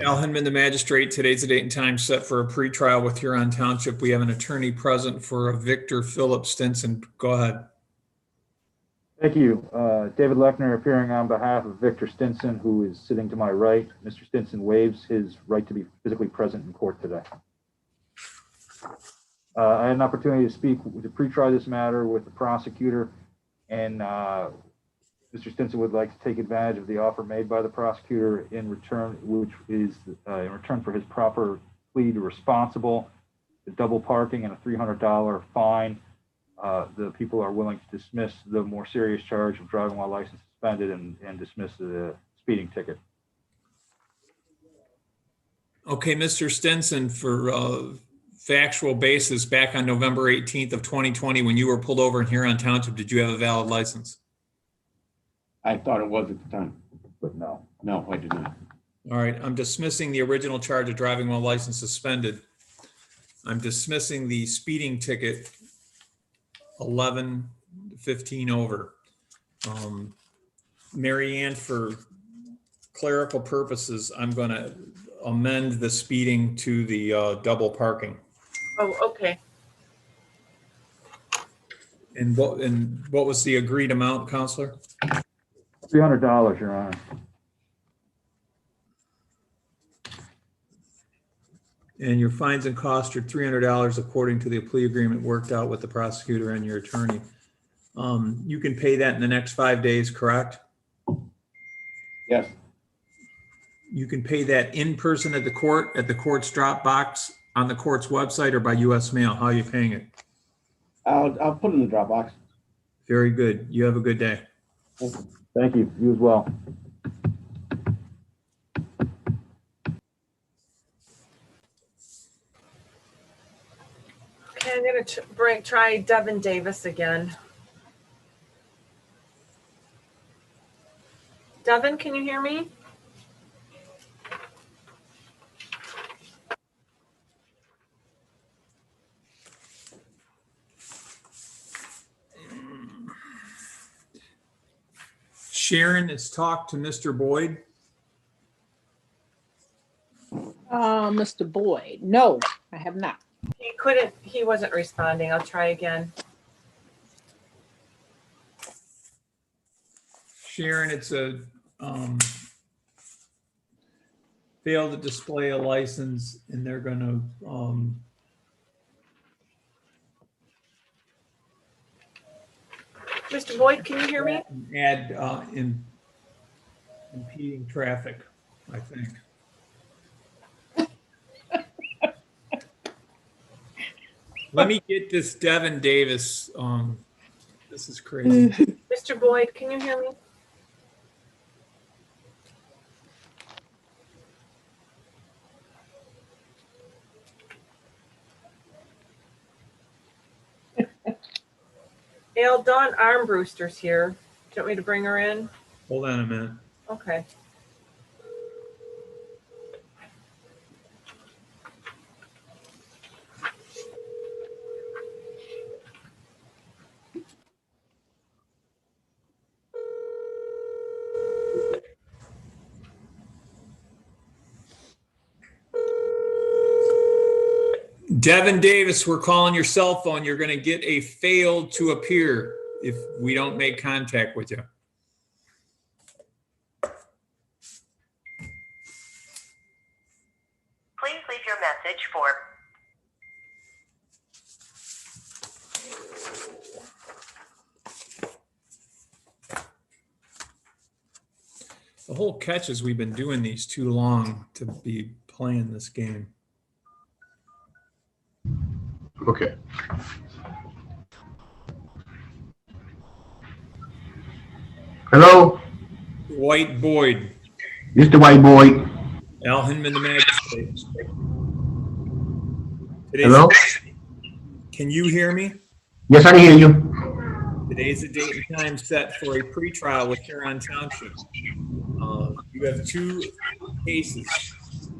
Al Hindman, the magistrate. Today's the date and time set for a pretrial with Huron Township. We have an attorney present for Victor Philip Stinson. Go ahead. Thank you. David Lechner appearing on behalf of Victor Stinson, who is sitting to my right. Mr. Stinson waives his right to be physically present in court today. I had an opportunity to speak to pre-try this matter with the prosecutor, and Mr. Stinson would like to take advantage of the offer made by the prosecutor in return, which is in return for his proper plea to responsible, the double parking, and a $300 fine. The people are willing to dismiss the more serious charge of driving while license suspended and dismiss the speeding ticket. Okay, Mr. Stinson, for factual basis, back on November 18th of 2020, when you were pulled over in Huron Township, did you have a valid license? I thought it was at the time. But no. No, I did not. All right, I'm dismissing the original charge of driving while license suspended. I'm dismissing the speeding ticket 11-15 over. Mary Ann, for clerical purposes, I'm going to amend the speeding to the double parking. Oh, okay. And what was the agreed amount, Counselor? $300, Your Honor. And your fines and costs are $300 according to the plea agreement worked out with the prosecutor and your attorney. You can pay that in the next 5 days, correct? Yes. You can pay that in person at the court's drop box, on the court's website, or by US mail. How are you paying it? I'll put it in the Dropbox. Very good. You have a good day. Thank you. You as well. Okay, I'm gonna try Devin Davis again. Devin, can you hear me? Sharon has talked to Mr. Boyd. Mr. Boyd, no, I have not. He wasn't responding. I'll try again. Sharon, it's a failed to display a license, and they're going to Mr. Boyd, can you hear me? add impeding traffic, I think. Let me get this Devin Davis. This is crazy. Mr. Boyd, can you hear me? Dawn Armbruster's here. Do you want me to bring her in? Hold on a minute. Okay. Devin Davis, we're calling your cell phone. You're going to get a failed to appear if we don't make contact with you. Please leave your message for The whole catch is we've been doing these too long to be playing this game. Okay. Hello, White Boyd. Mr. White Boy. Al Hindman, the magistrate. Hello? Can you hear me? Yes, I hear you. Today's the date and time set for a pretrial with Huron Township. You have two cases.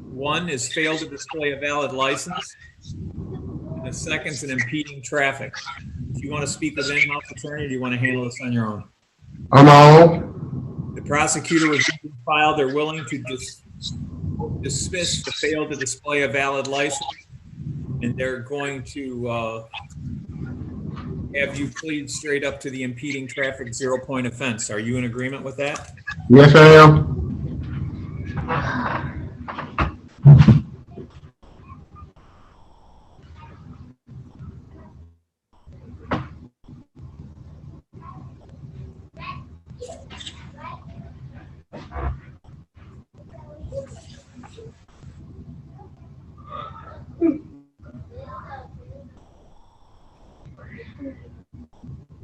One is failed to display a valid license, and the second is an impeding traffic. Do you want to speak with in-house attorney, or do you want to handle this on your own? Hello? The prosecutor was filed. They're willing to dismiss the failed to display a valid license, and they're going to have you plead straight up to the impeding traffic 0-point offense. Are you in agreement with that? Yes, I am.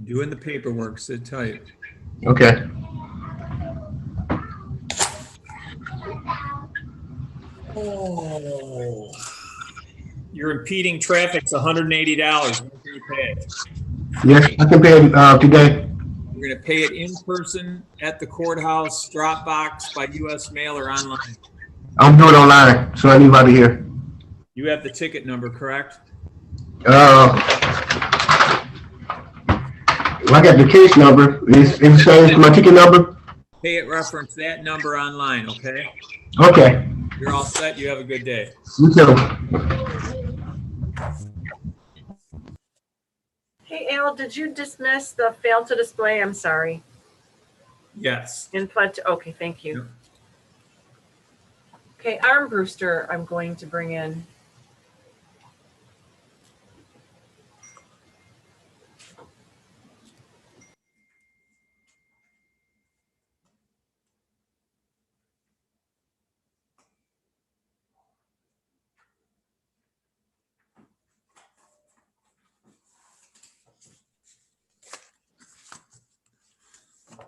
Doing the paperwork, sit tight. Okay. Oh. You're impeding traffic's $180. When can you pay it? Yes, I can pay it today. You're gonna pay it in person at the courthouse, Dropbox, by US mail, or online. I'm doing it online, so I leave out of here. You have the ticket number, correct? I got the case number. Is it saying my ticket number? Pay it reference that number online, okay? Okay. You're all set. You have a good day. You too. Hey, Al, did you dismiss the fail to display? I'm sorry. Yes. Input. Okay, thank you. Okay, Armbruster, I'm going to bring in.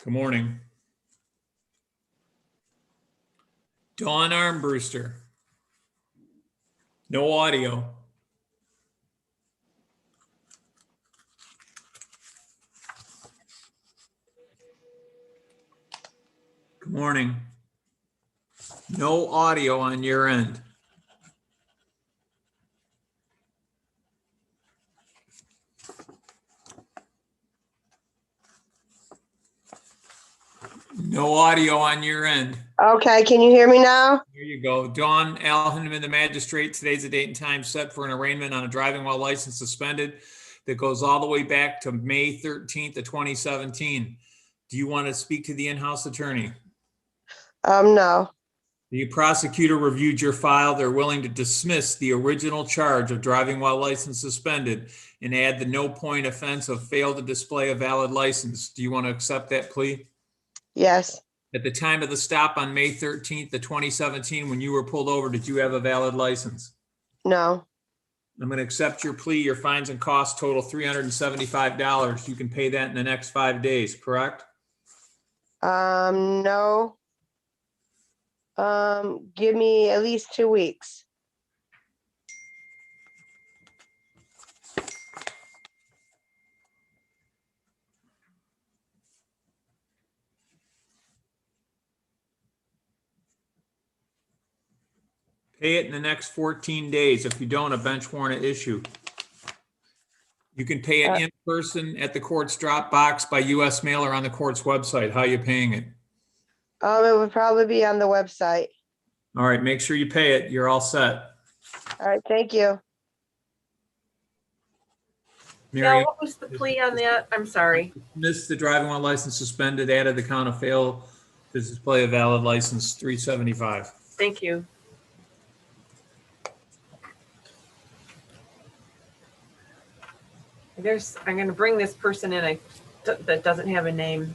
Good morning. Dawn Armbruster. No audio. Good morning. No audio on your end. No audio on your end. Okay, can you hear me now? There you go. Dawn Al Hindman, the magistrate. Today's the date and time set for an arraignment on a driving while license suspended that goes all the way back to May 13th of 2017. Do you want to speak to the in-house attorney? No. The prosecutor reviewed your file. They're willing to dismiss the original charge of driving while license suspended and add the no point offense of fail to display a valid license. Do you want to accept that plea? Yes. At the time of the stop on May 13th of 2017, when you were pulled over, did you have a valid license? No. I'm going to accept your plea. Your fines and costs total $375. You can pay that in the next 5 days, correct? No. Give me at least 2 weeks. Pay it in the next 14 days. If you don't, a bench warrant issue. You can pay it in person at the court's Dropbox, by US mail, or on the court's website. How are you paying it? It would probably be on the website. All right, make sure you pay it. You're all set. All right, thank you. Mary, Al, what was the plea on that? I'm sorry. missed the driving while license suspended, added the count of fail to display a valid license, $375. Thank you. I'm going to bring this person in that doesn't have a name.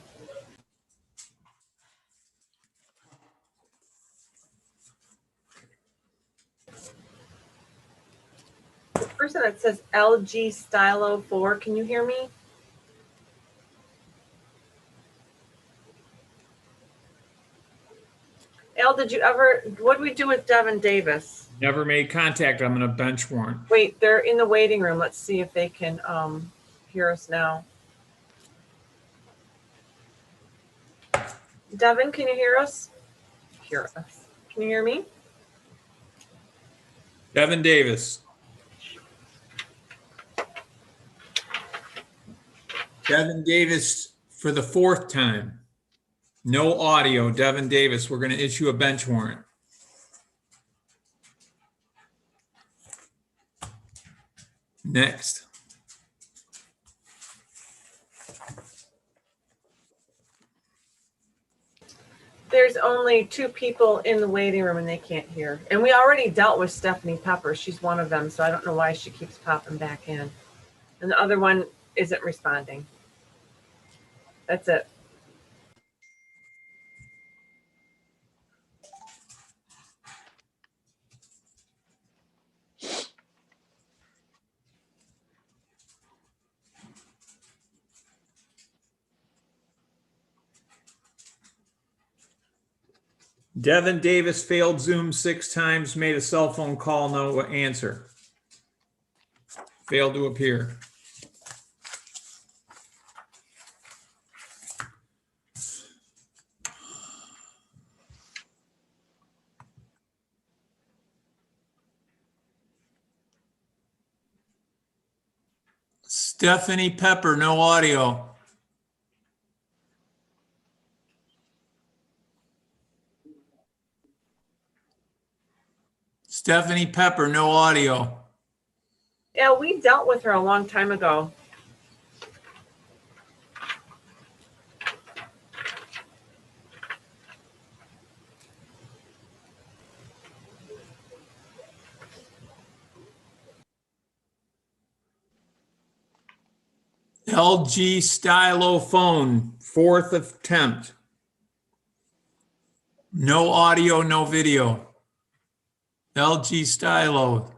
The person that says LG Stylo 4, can you hear me? Al, what did we do with Devin Davis? Never made contact. I'm in a bench warrant. Wait, they're in the waiting room. Let's see if they can hear us now. Devin, can you hear us? Hear us. Can you hear me? Devin Davis. Devin Davis for the 4th time. No audio. Devin Davis, we're going to issue a bench warrant. Next. There's only 2 people in the waiting room and they can't hear. And we already dealt with Stephanie Pepper. She's one of them, so I don't know why she keeps popping back in. And the other one isn't responding. That's it. Devin Davis failed Zoom 6 times, made a cell phone call, no answer. Failed to appear. Stephanie Pepper, no audio. Stephanie Pepper, no audio. Yeah, we dealt with her a long time ago. LG Stylo phone, 4th attempt. No audio, no video. LG Stylo.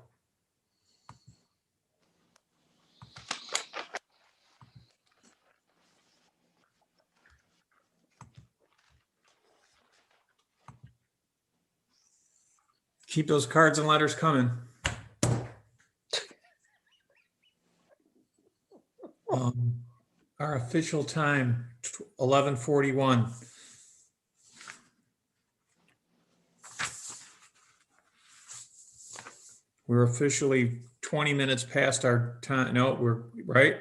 Keep those cards and letters coming. Our official time, 11:41. We're officially 20 minutes past our time. No, we're right.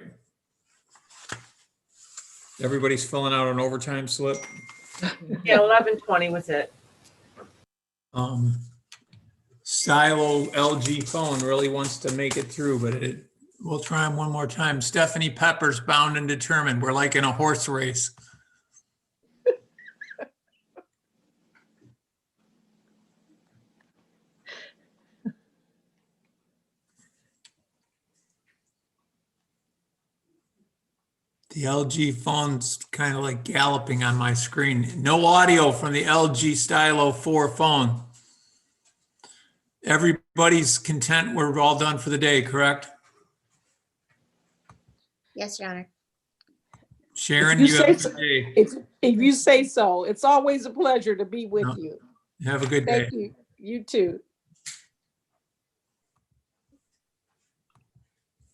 Everybody's filling out an overtime slip. Yeah, 11:20 was it. Stylo LG phone really wants to make it through, but we'll try him one more time. Stephanie Pepper's bound and determined. We're like in a horse race. The LG phone's kind of like galloping on my screen. No audio from the LG Stylo 4 phone. Everybody's content. We're all done for the day, correct? Yes, Your Honor. Sharon, If you you have a say good day. If you say so, it's always a pleasure to be with you. Have a good day. Thank you. You too.